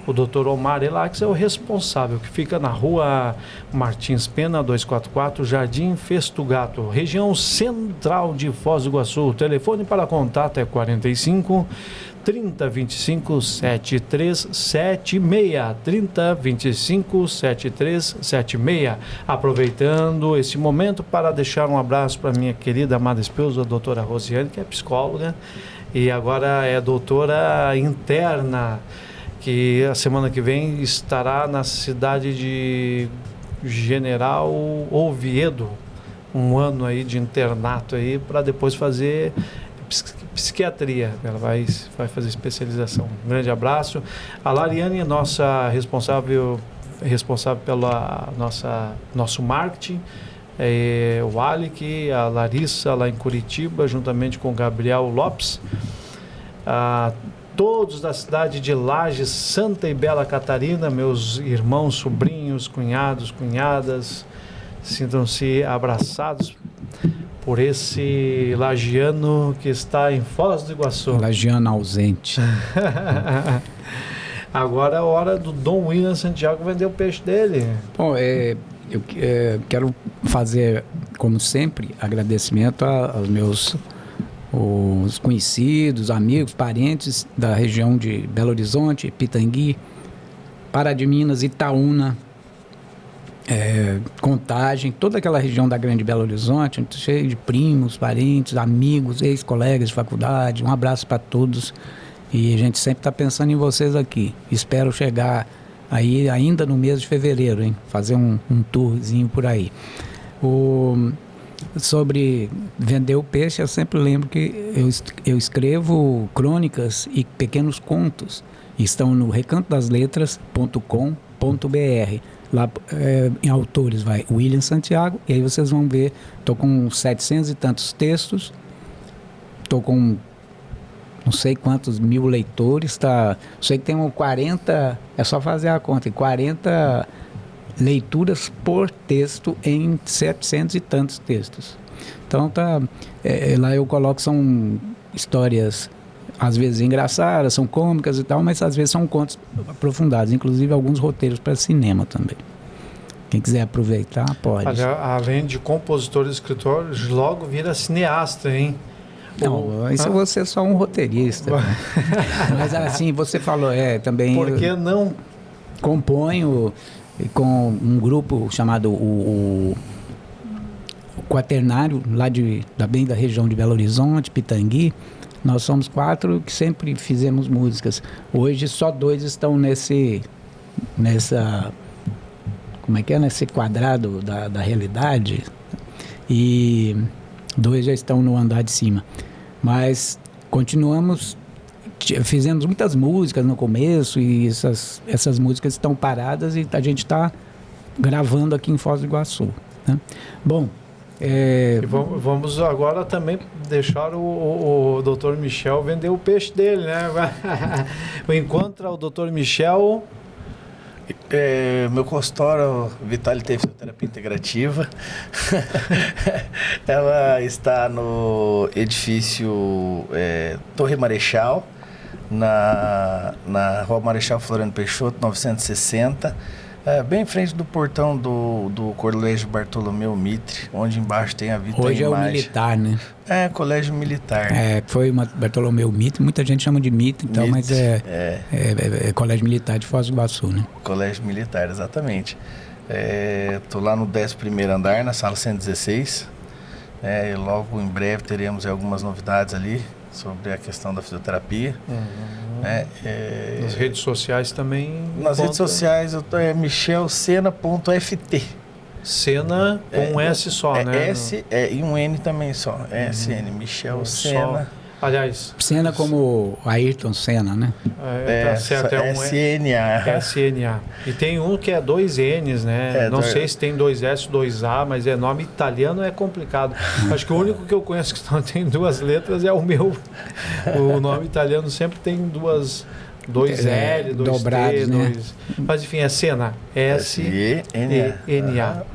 O Dr. Omar Elax é o responsável, que fica na rua Martins Pena, 244, Jardim Festugato, região central de Foz do Iguaçu. O telefone para contato é 45 3025 7376. 3025 7376. Aproveitando esse momento para deixar um abraço para minha querida amada esposa, a doutora Rosiane, que é psicóloga e agora é doutora interna, que a semana que vem estará na cidade de General Oviedo, um ano aí de internato aí, para depois fazer psiquiatria. Ela vai fazer especialização. Um grande abraço. A Lariane, nossa responsável pela nosso marketing, o Alec, a Larissa lá em Curitiba, juntamente com o Gabriel Lopes. Todos da cidade de Lages, Santa e Bela Catarina, meus irmãos, sobrinhos, cunhados, cunhadas, sintam-se abraçados por esse lagiano que está em Foz do Iguaçu. Lagiano ausente. Agora é a hora do Dom William Santiago vender o peixe dele. Bom, eu quero fazer, como sempre, agradecimento aos meus os conhecidos, amigos, parentes da região de Belo Horizonte, Pitangui, Pará de Minas, Itaúna, Contagem, toda aquela região da Grande Belo Horizonte, cheio de primos, parentes, amigos, ex-colegas de faculdade. Um abraço para todos e a gente sempre está pensando em vocês aqui. Espero chegar aí ainda no mês de fevereiro, hein? Fazer um tourzinho por aí. Sobre vender o peixe, eu sempre lembro que eu escrevo crônicas e pequenos contos. Estão no recantodasletras.com.br. Lá em autores vai William Santiago, e aí vocês vão ver, estou com 700 e tantos textos, estou com não sei quantos mil leitores, sei que tem 40, é só fazer a conta, 40 leituras por texto em 700 e tantos textos. Então lá eu coloco, são histórias às vezes engraçadas, são cômicas e tal, mas às vezes são contos aprofundados, inclusive alguns roteiros para cinema também. Quem quiser aproveitar, pode. Além de compositor e escritor, logo vira cineasta, hein? Não, isso você é só um roteirista. Né? Mas assim, você falou, também... Por que não? Componho com um grupo chamado o Quaternário, lá bem da região de Belo Horizonte, Pitangui. Nós somos 4 que sempre fizemos músicas. Hoje só 2 estão nesse quadrado da realidade, e 2 já estão no andar de cima. Mas continuamos, fizemos muitas músicas no começo, e essas músicas estão paradas e a gente está gravando aqui em Foz do Iguaçu, né? Bom, vamos agora também deixar o Dr. Michel vender o peixe dele, né? Encontra o Dr. Michel Meu consultório, Vitality Fisioterapia Integrativa, ela está no edifício Torre Marechal, na Rua Marechal Floriano Peixoto, 960, bem em frente do portão do Colégio Bartolomeu Mitre, onde embaixo tem a Vita Hoje Imagem. é o militar, né? Colégio Militar. Foi uma Bartolomeu Mitre, muita gente chama de Mitre, então, Mitre, mas é Colégio Militar de Foz do Iguaçu, né? Colégio Militar, exatamente. Estou lá no 11º andar, na sala 116. E logo em breve teremos algumas novidades ali sobre a questão da fisioterapia. Nas redes sociais também. Nas redes sociais eu tô michelsena.ft. Sena com um S só, né? S e um N também só. SN, Michel Sena. Aliás, Senna como Ayrton Senna, né? Tá certo, é um SNA. SNA. E tem um que é 2 N's, né? Não sei se tem 2 S, 2 A, mas nome italiano é complicado. Acho que o único que eu conheço que não tem 2 letras é o meu. O nome italiano sempre tem 2 L, 2 dobrados, T, né? Mas enfim, é Sena. SENA.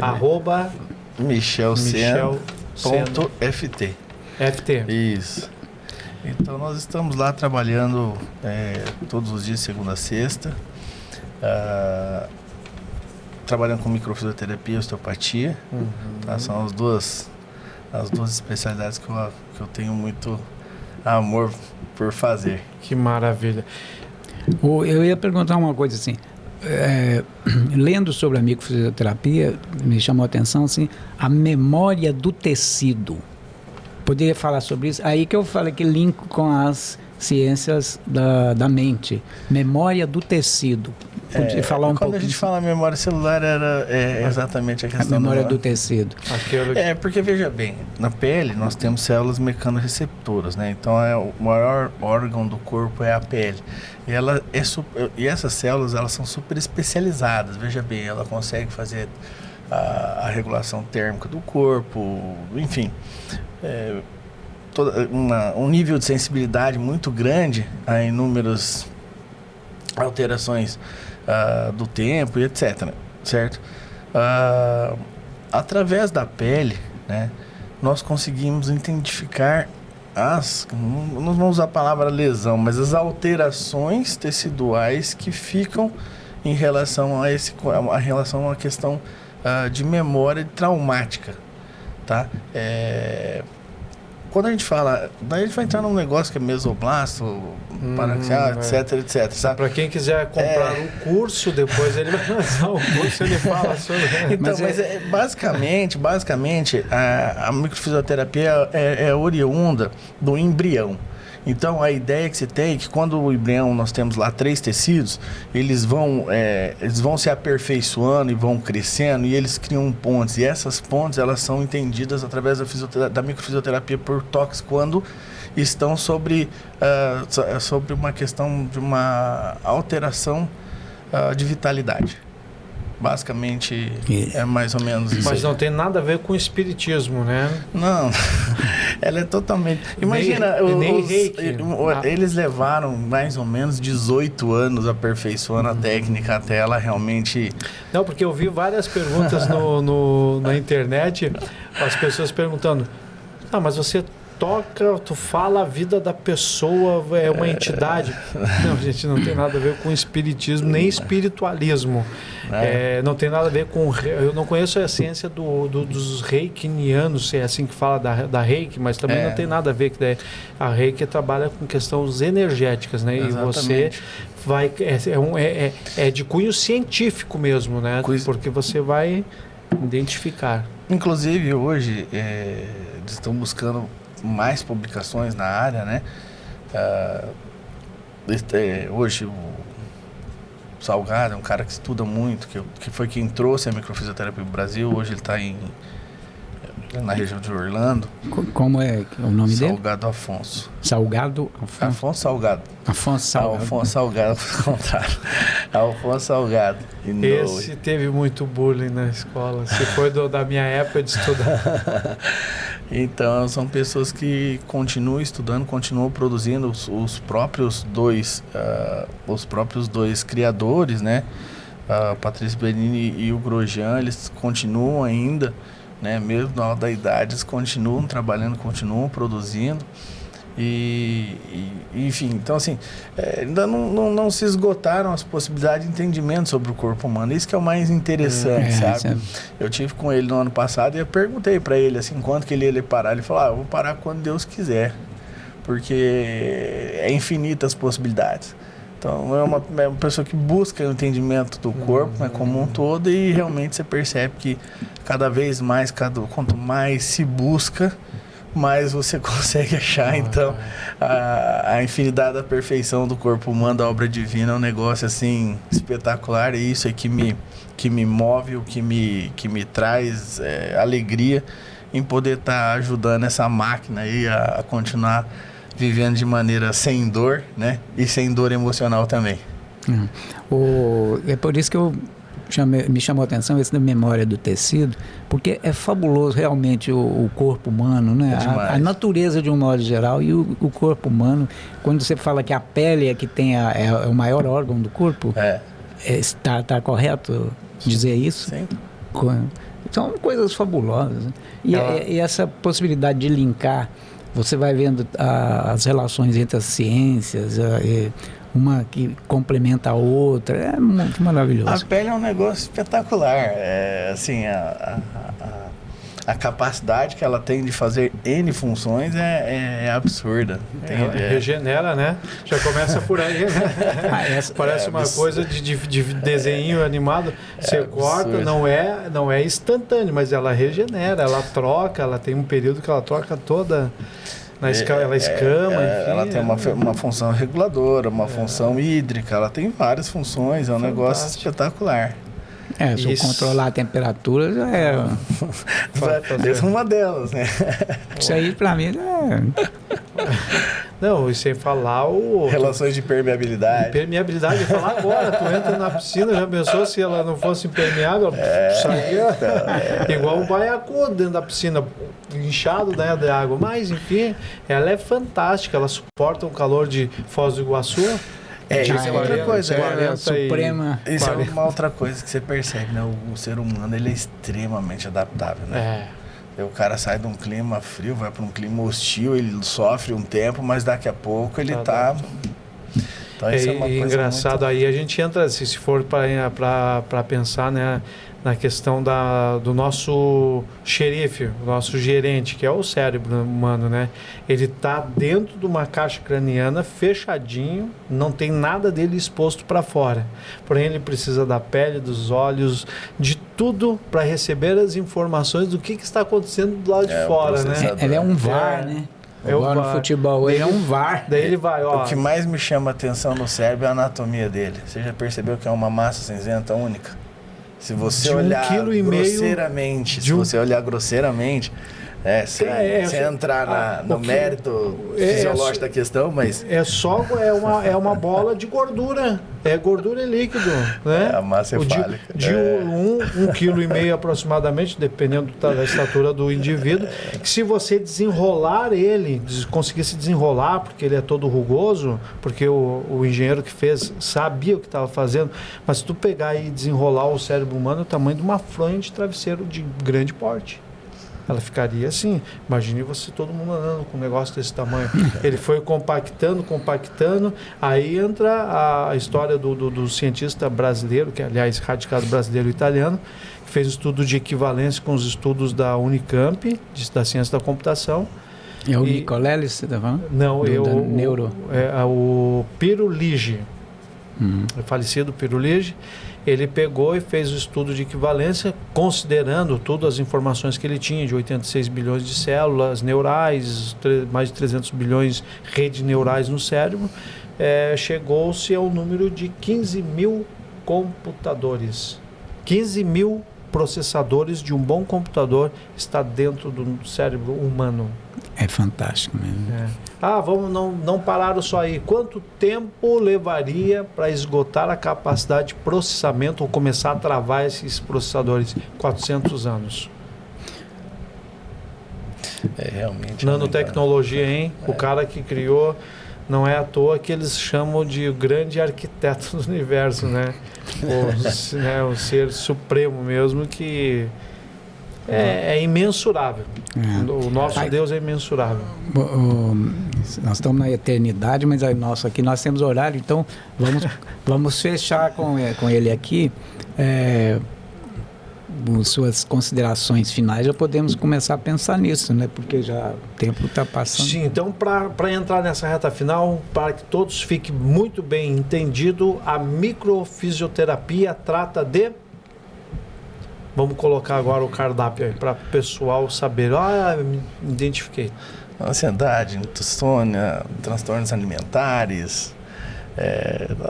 Arroba michelsena.ft. FT. Isso. Então nós estamos lá trabalhando todos os dias, segunda a sexta, trabalhando com microfisioterapia e osteopatia. Tá? São as duas especialidades que eu tenho muito amor por fazer. Que maravilha. Eu ia perguntar uma coisa assim, lendo sobre a microfisioterapia, me chamou a atenção assim, a memória do tecido. Poderia falar sobre isso? Aí que eu falei que linko com as ciências da mente. Memória do tecido. Podia falar um pouco. Quando a gente fala memória celular, é exatamente a questão a memória do tecido. Porque veja bem, na pele nós temos células mecanorreceptoras, né? Então o maior órgão do corpo é a pele. E essas células, elas são super especializadas. Veja bem, ela consegue fazer a regulação térmica do corpo, enfim, um nível de sensibilidade muito grande a inúmeras alterações do tempo e etc, certo? Através da pele, né, nós conseguimos identificar não vamos usar a palavra lesão, mas as alterações teciduais que ficam em relação a relação à questão de memória traumática, tá? Quando a gente fala, daí a gente vai entrar num negócio que é mesoblasto, paraxial, etc, sabe? Para quem quiser comprar um curso, depois ele vai lançar um curso, ele fala sobre... Então, basicamente, a microfisioterapia é oriunda do embrião. Então, a ideia que se tem é que quando o embrião, nós temos lá 3 tecidos, eles vão se aperfeiçoando e vão crescendo e eles criam pontes. E essas pontes, elas são entendidas através da microfisioterapia por toques quando estão sobre uma questão de uma alteração de vitalidade. Basicamente, é mais ou menos isso. Mas não tem nada a ver com espiritismo, né? Não, ela é totalmente... Imagina, eles levaram mais ou menos 18 anos aperfeiçoando a técnica até ela realmente... Não, porque eu vi várias perguntas na internet, as pessoas perguntando, mas você toca, tu fala a vida da pessoa, é uma entidade. Não, gente, não tem nada a ver com espiritismo, nem espiritualismo. Não tem nada a ver com... Eu não conheço a ciência dos reikinianos, se é assim que fala da reiki, mas também não tem nada a ver, que a reiki trabalha com questões energéticas, né? Exatamente. E você vai... É de cunho científico mesmo, né? Porque você vai identificar. Inclusive, hoje, eles estão buscando mais publicações na área, né? Hoje o Salgado é um cara que estuda muito, que foi quem trouxe a microfisioterapia para o Brasil. Hoje ele está na região de Orlando. Como é o nome dele? Salgado Afonso. Salgado Afonso. Afonso Salgado. Afonso Salgado. Alfonso Salgado, ao contrário. Alfonso Salgado. Esse teve muito bullying na escola. Se foi da minha época de estudar. Então, são pessoas que continuam estudando, continuam produzindo. Os próprios dois criadores, né? Patrício Benini e o Grosjean, eles continuam ainda, né? Mesmo na hora da idade, eles continuam trabalhando, continuam produzindo. Enfim, então assim, ainda não se esgotaram as possibilidades de entendimento sobre o corpo humano. Isso que é o mais interessante, sabe? Eu tive com ele no ano passado e eu perguntei para ele assim, quando que ele ia parar. Ele falou, eu vou parar quando Deus quiser, porque é infinitas possibilidades. Então é uma pessoa que busca o entendimento do corpo, né, como um todo, e realmente você percebe que cada vez mais, quanto mais se busca, mais você consegue achar. Então a infinidade da perfeição do corpo humano, da obra divina, é um negócio assim espetacular, e isso é que me move, o que me traz alegria em poder estar ajudando essa máquina aí a continuar vivendo de maneira sem dor, né? E sem dor emocional também. É por isso que me chamou a atenção esse da memória do tecido, porque é fabuloso realmente o corpo humano, né? A natureza de um modo geral e o corpo humano. Quando você fala que a pele é que tem é o maior órgão do corpo, está correto dizer isso? Sim. São coisas fabulosas, né? E essa possibilidade de linkar, você vai vendo as relações entre as ciências, uma que complementa a outra, é muito maravilhoso. A pele é um negócio espetacular, assim, a capacidade que ela tem de fazer N funções é absurda. Ela regenera, né? Já começa por aí, né? Parece uma coisa de desenho animado. Você corta, não é instantâneo, mas ela regenera, ela troca, ela tem um período que ela troca toda. Ela escama, enfim. Ela tem uma função reguladora, uma função hídrica, ela tem várias funções, é um negócio espetacular. Se eu controlar a temperatura, já é. Essa é uma delas, né? Isso aí, pra mim, Não, e sem falar relações de permeabilidade. Permeabilidade, eu falar agora, tu entra na piscina, já pensou se ela não fosse impermeável? Saía igual um baiacu dentro da piscina, inchado, né, de água. Mas, enfim, ela é fantástica, ela suporta o calor de Foz do Iguaçu. Isso é outra coisa, suprema. Isso é uma outra coisa que você percebe, né? O ser humano, ele é extremamente adaptável, né? O cara sai de um clima frio, vai para um clima hostil, ele sofre um tempo, mas daqui a pouco ele tá... Então, isso é uma coisa engraçado, muito... aí a gente entra, se for para pensar, né, na questão do nosso xerife, o nosso gerente, que é o cérebro humano, né? Ele está dentro de uma caixa craniana, fechadinho, não tem nada dele exposto para fora. Porém, ele precisa da pele, dos olhos, de tudo para receber as informações do que está acontecendo do lado de fora, né? Ele é um VAR, né? Agora no futebol, ele é um VAR. Daí ele vai, O que mais me chama a atenção no cérebro é a anatomia dele. Você já percebeu que é uma massa cinzenta única? Se você olhar grosseiramente, sem entrar no mérito fisiológico da questão, mas... É uma bola de gordura. É gordura em líquido, né? A massa cefálica. De 1,5 kg aproximadamente, dependendo da estatura do indivíduo. Que se você desenrolar ele, conseguir se desenrolar, porque ele é todo rugoso, porque o engenheiro que fez sabia o que estava fazendo, mas se tu pegar e desenrolar o cérebro humano, é o tamanho de uma fronha de travesseiro de grande porte. Ela ficaria assim. Imagine você, todo mundo andando com um negócio desse tamanho. Ele foi compactando. Aí entra a história do cientista brasileiro, que aliás, radicado brasileiro italiano, que fez estudo de equivalência com os estudos da Unicamp, da ciência da computação. É o Nicolelli, você está falando? Não, Neuro. O Pirulige. O falecido Pirulige. Ele pegou e fez o estudo de equivalência, considerando todas as informações que ele tinha, de 86 bilhões de células neurais, mais de 300 bilhões de redes neurais no cérebro, chegou-se ao número de 15 mil computadores. 15 mil processadores de um bom computador está dentro do cérebro humano. É fantástico mesmo. Vamos não parar só aí. Quanto tempo levaria para esgotar a capacidade de processamento ou começar a travar esses processadores? 400 anos. Realmente. Nanotecnologia, hein? O cara que criou, não é à toa que eles chamam de o grande arquiteto do universo, né? O ser supremo mesmo, que é imensurável. O nosso Deus é imensurável. Nós estamos na eternidade, mas aqui nós temos horário, então vamos fechar com ele aqui. Suas considerações finais, já podemos começar a pensar nisso, né? Porque já o tempo está passando. Sim, então para entrar nessa reta final, para que todos fiquem muito bem entendido, a microfisioterapia trata de... Vamos colocar agora o cardápio aí, para o pessoal saber. Me identifiquei. Ansiedade, insônia, transtornos alimentares,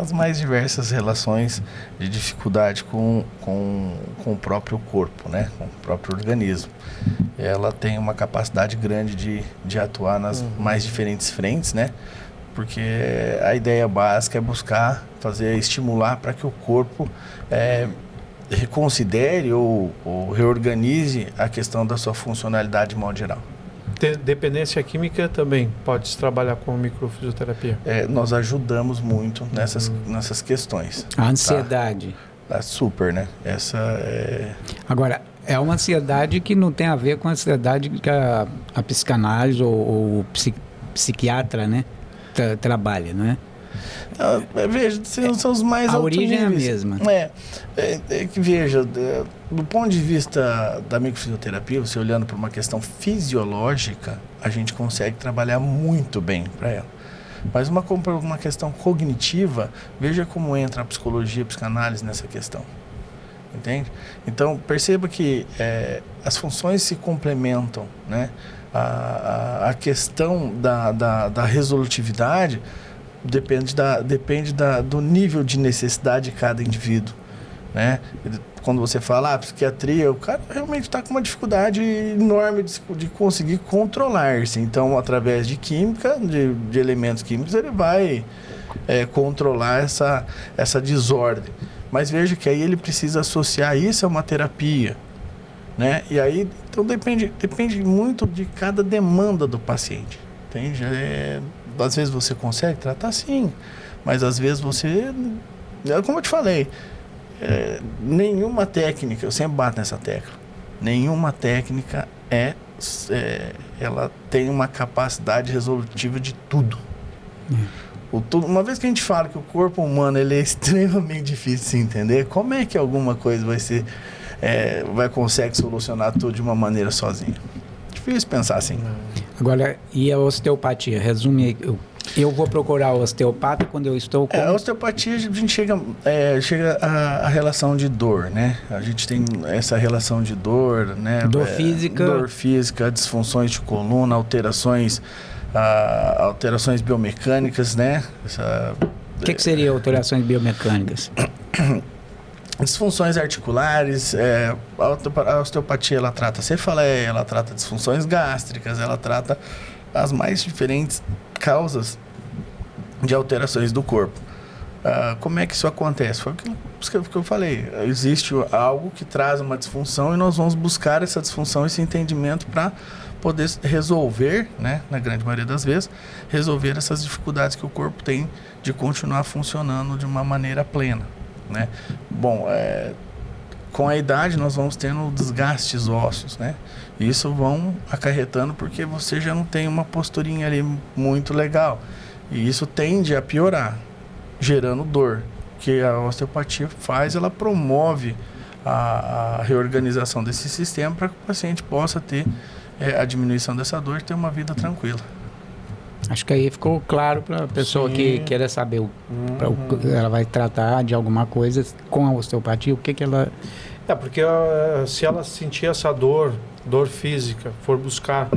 as mais diversas relações de dificuldade com o próprio corpo, né? Com o próprio organismo. Ela tem uma capacidade grande de atuar nas mais diferentes frentes, né? Porque a ideia básica é buscar estimular para que o corpo reconsidere ou reorganize a questão da sua funcionalidade de modo geral. Dependência química também pode trabalhar com microfisioterapia? Nós ajudamos muito nessas questões. A ansiedade. Tá? Super, né? Agora, é uma ansiedade que não tem a ver com a ansiedade que a psicanálise ou o psiquiatra, né, trabalha, não é? Veja, são os mais a altos origem níveis. é a mesma. Que veja, do ponto de vista da microfisioterapia, você olhando para uma questão fisiológica, a gente consegue trabalhar muito bem para ela. Mas uma questão cognitiva, veja como entra a psicologia e a psicanálise nessa questão. Entende? Então, perceba que as funções se complementam, né? A questão da resolutividade depende do nível de necessidade de cada indivíduo, né? Quando você fala psiquiatria, o cara realmente está com uma dificuldade enorme de conseguir controlar-se. Então, através de química, de elementos químicos, ele vai controlar essa desordem. Mas veja que aí ele precisa associar isso a uma terapia, né? E aí, então depende muito de cada demanda do paciente, entende? Às vezes você consegue tratar, sim, mas às vezes você, como eu te falei, nenhuma técnica, eu sempre bato nessa tecla, nenhuma técnica ela tem uma capacidade resolutiva de tudo. Uma vez que a gente fala que o corpo humano ele é extremamente difícil de se entender, como é que alguma coisa consegue solucionar tudo de uma maneira sozinho? Difícil pensar assim. Agora, e a osteopatia? Resume, eu vou procurar o osteopata quando eu estou com... A osteopatia, a gente chega à relação de dor, né? A gente tem essa relação de dor, né? Dor física. Dor física, disfunções de coluna, alterações biomecânicas, né? O que seria alterações biomecânicas? Disfunções articulares, a osteopatia ela trata cefaleia, ela trata disfunções gástricas, ela trata as mais diferentes causas de alterações do corpo. Como é que isso acontece? Foi o que eu falei. Existe algo que traz uma disfunção e nós vamos buscar essa disfunção, esse entendimento para poder resolver, né, na grande maioria das vezes, resolver essas dificuldades que o corpo tem de continuar funcionando de uma maneira plena, né? Bom, com a idade nós vamos tendo desgastes ósseos, né? E isso vão acarretando porque você já não tem uma posturinha ali muito legal. E isso tende a piorar, gerando dor. O que a osteopatia faz, ela promove a reorganização desse sistema para que o paciente possa ter a diminuição dessa dor e ter uma vida tranquila. Acho que aí ficou claro para a pessoa que queira saber ela vai tratar de alguma coisa com a osteopatia, o que ela... Porque se ela sentir essa dor física, for buscar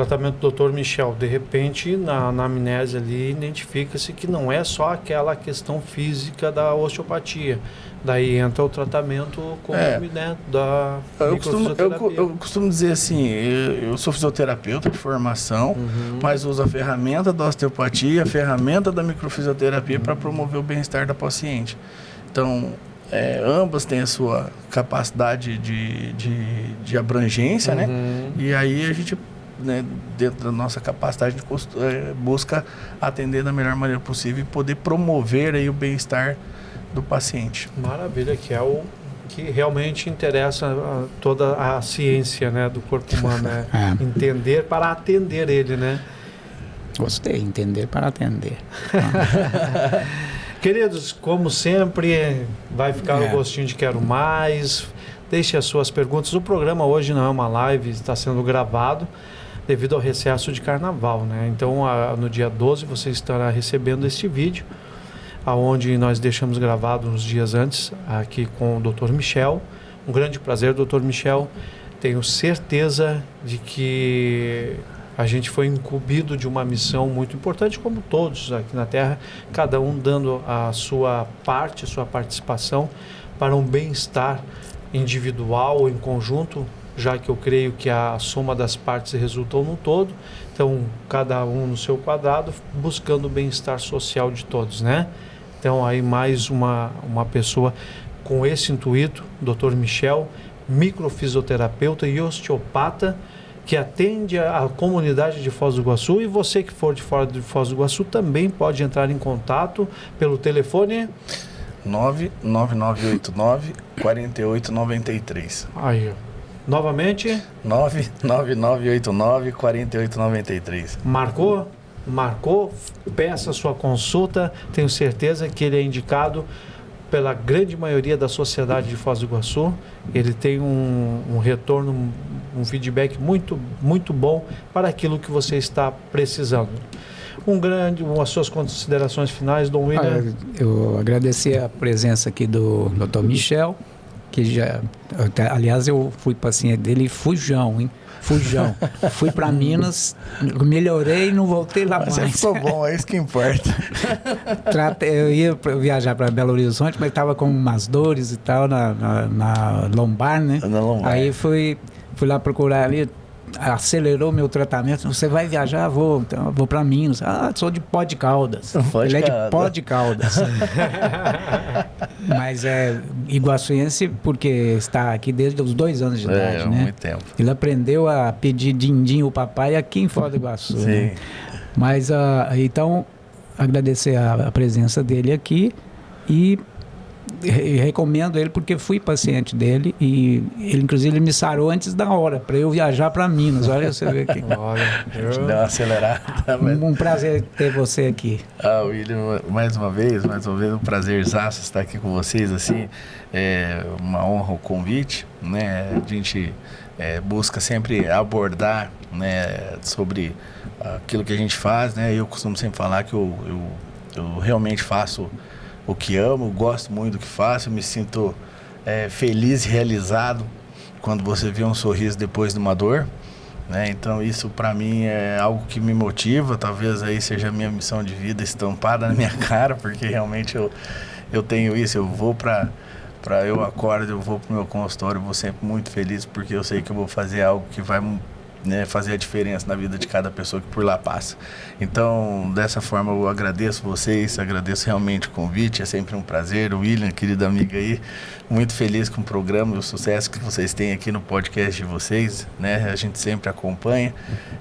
tratamento do Dr. Michel, de repente, na anamnese ali, identifica-se que não é só aquela questão física da osteopatia. Daí entra o tratamento com, né, da microfisioterapia. Eu costumo dizer assim, eu sou fisioterapeuta de formação, mas uso a ferramenta da osteopatia, a ferramenta da microfisioterapia para promover o bem-estar da paciente. Então, ambas têm a sua capacidade de abrangência, né? E aí a gente, né, dentro da nossa capacidade, busca atender da melhor maneira possível e poder promover aí o bem-estar do paciente. Maravilha, que é o que realmente interessa toda a ciência, né, do corpo humano, né? Entender para atender ele, né? Gostei, entender para atender. Queridos, como sempre, vai ficar o gostinho de quero mais. Deixe as suas perguntas. O programa hoje não é uma live, está sendo gravado devido ao recesso de carnaval, né? Então, no dia 12, você estará recebendo este vídeo, aonde nós deixamos gravado uns dias antes, aqui com o Dr. Michel. Um grande prazer, Dr. Michel. Tenho certeza de que a gente foi incumbido de uma missão muito importante, como todos aqui na Terra, cada um dando a sua parte, a sua participação para um bem-estar individual ou em conjunto, já que eu creio que a soma das partes resultou num todo. Então, cada um no seu quadrado, buscando o bem-estar social de todos, né? Então, aí mais uma pessoa com esse intuito, Dr. Michel, microfisioterapeuta e osteopata, que atende a comunidade de Foz do Iguaçu. E você que for de fora de Foz do Iguaçu também pode entrar em contato pelo telefone 99989-4893. Aí, novamente 99989-4893. Marcou? Marcou, peça sua consulta. Tenho certeza que ele é indicado pela grande maioria da sociedade de Foz do Iguaçu. Ele tem um retorno, um feedback muito, muito bom para aquilo que você está precisando. As suas considerações finais, Dom William. Eu agradecer a presença aqui do Dr. Michel, que aliás, eu fui paciente dele fujão, hein? Fujão. Fui para Minas, melhorei e não voltei lá mais. Você ficou bom, é isso que importa. Eu ia viajar para Belo Horizonte, mas estava com umas dores e tal na lombar, né? Na lombar. Aí fui lá procurar ali, acelerou meu tratamento. Você vai viajar? Vou. Então, vou para Minas. Sou de Pó de Caldas. Ele é de Pó de Caldas. Mas é iguaçuense porque está aqui desde os 2 anos de idade, né? Muito tempo. Ele aprendeu a pedir din-din o papai aqui em Foz do Iguaçu. Sim. Né? Mas, então, agradecer a presença dele aqui e recomendo ele porque fui paciente dele e ele, inclusive, ele me sarou antes da hora para eu viajar para Minas. Olha, você vê aqui. Olha, deu uma acelerada. Um prazer ter você aqui. William, mais uma vez, um prazerzaço estar aqui com vocês, assim, é uma honra o convite, né? A gente busca sempre abordar, né, sobre aquilo que a gente faz, né? Eu costumo sempre falar que eu realmente faço o que amo, gosto muito do que faço, eu me sinto feliz e realizado quando você vê um sorriso depois de uma dor, né? Então isso para mim é algo que me motiva, talvez aí seja a minha missão de vida estampada na minha cara, porque realmente eu tenho isso, eu acordo, eu vou pro meu consultório, eu vou sempre muito feliz, porque eu sei que eu vou fazer algo que vai, né, fazer a diferença na vida de cada pessoa que por lá passa. Então, dessa forma, eu agradeço vocês, agradeço realmente o convite, é sempre um prazer. O William, querido amigo aí, muito feliz com o programa e o sucesso que vocês têm aqui no podcast de vocês, né? A gente sempre acompanha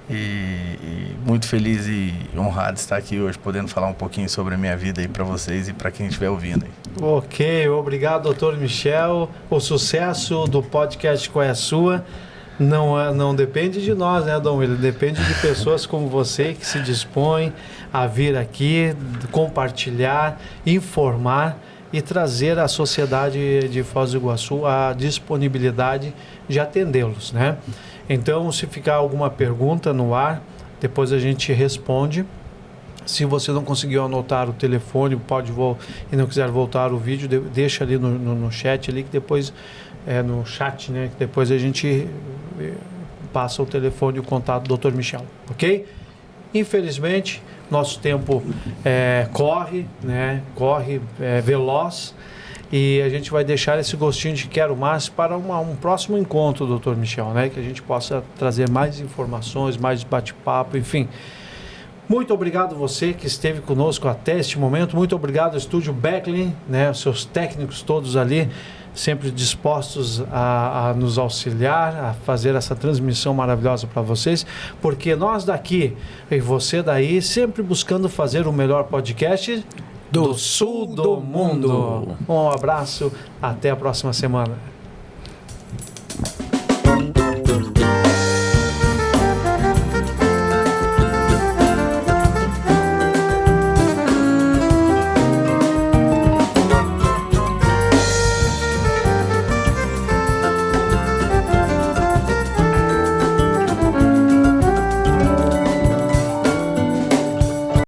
e muito feliz e honrado de estar aqui hoje, podendo falar um pouquinho sobre a minha vida aí para vocês e para quem estiver ouvindo aí. Ok, obrigado, Dr. Michel. O sucesso do podcast Qual é a Sua? Não depende de nós, né, Dom William? Depende de pessoas como você que se dispõem a vir aqui, compartilhar, informar e trazer à sociedade de Foz do Iguaçu a disponibilidade de atendê-los, né? Então, se ficar alguma pergunta no ar, depois a gente responde. Se você não conseguiu anotar o telefone, e não quiser voltar o vídeo, deixa ali no chat ali que depois no chat, né? Que depois a gente passa o telefone e o contato do Dr. Michel, ok? Infelizmente, nosso tempo corre, né? Corre veloz, e a gente vai deixar esse gostinho de quero mais para um próximo encontro, Dr. Michel, né? Que a gente possa trazer mais informações, mais bate-papo, enfim. Muito obrigado você que esteve conosco até este momento. Muito obrigado ao Estúdio Becklin, né? Os seus técnicos todos ali, sempre dispostos a nos auxiliar, a fazer essa transmissão maravilhosa para vocês, porque nós daqui e você daí, sempre buscando fazer o melhor podcast do sul do mundo. Um abraço, até a próxima semana.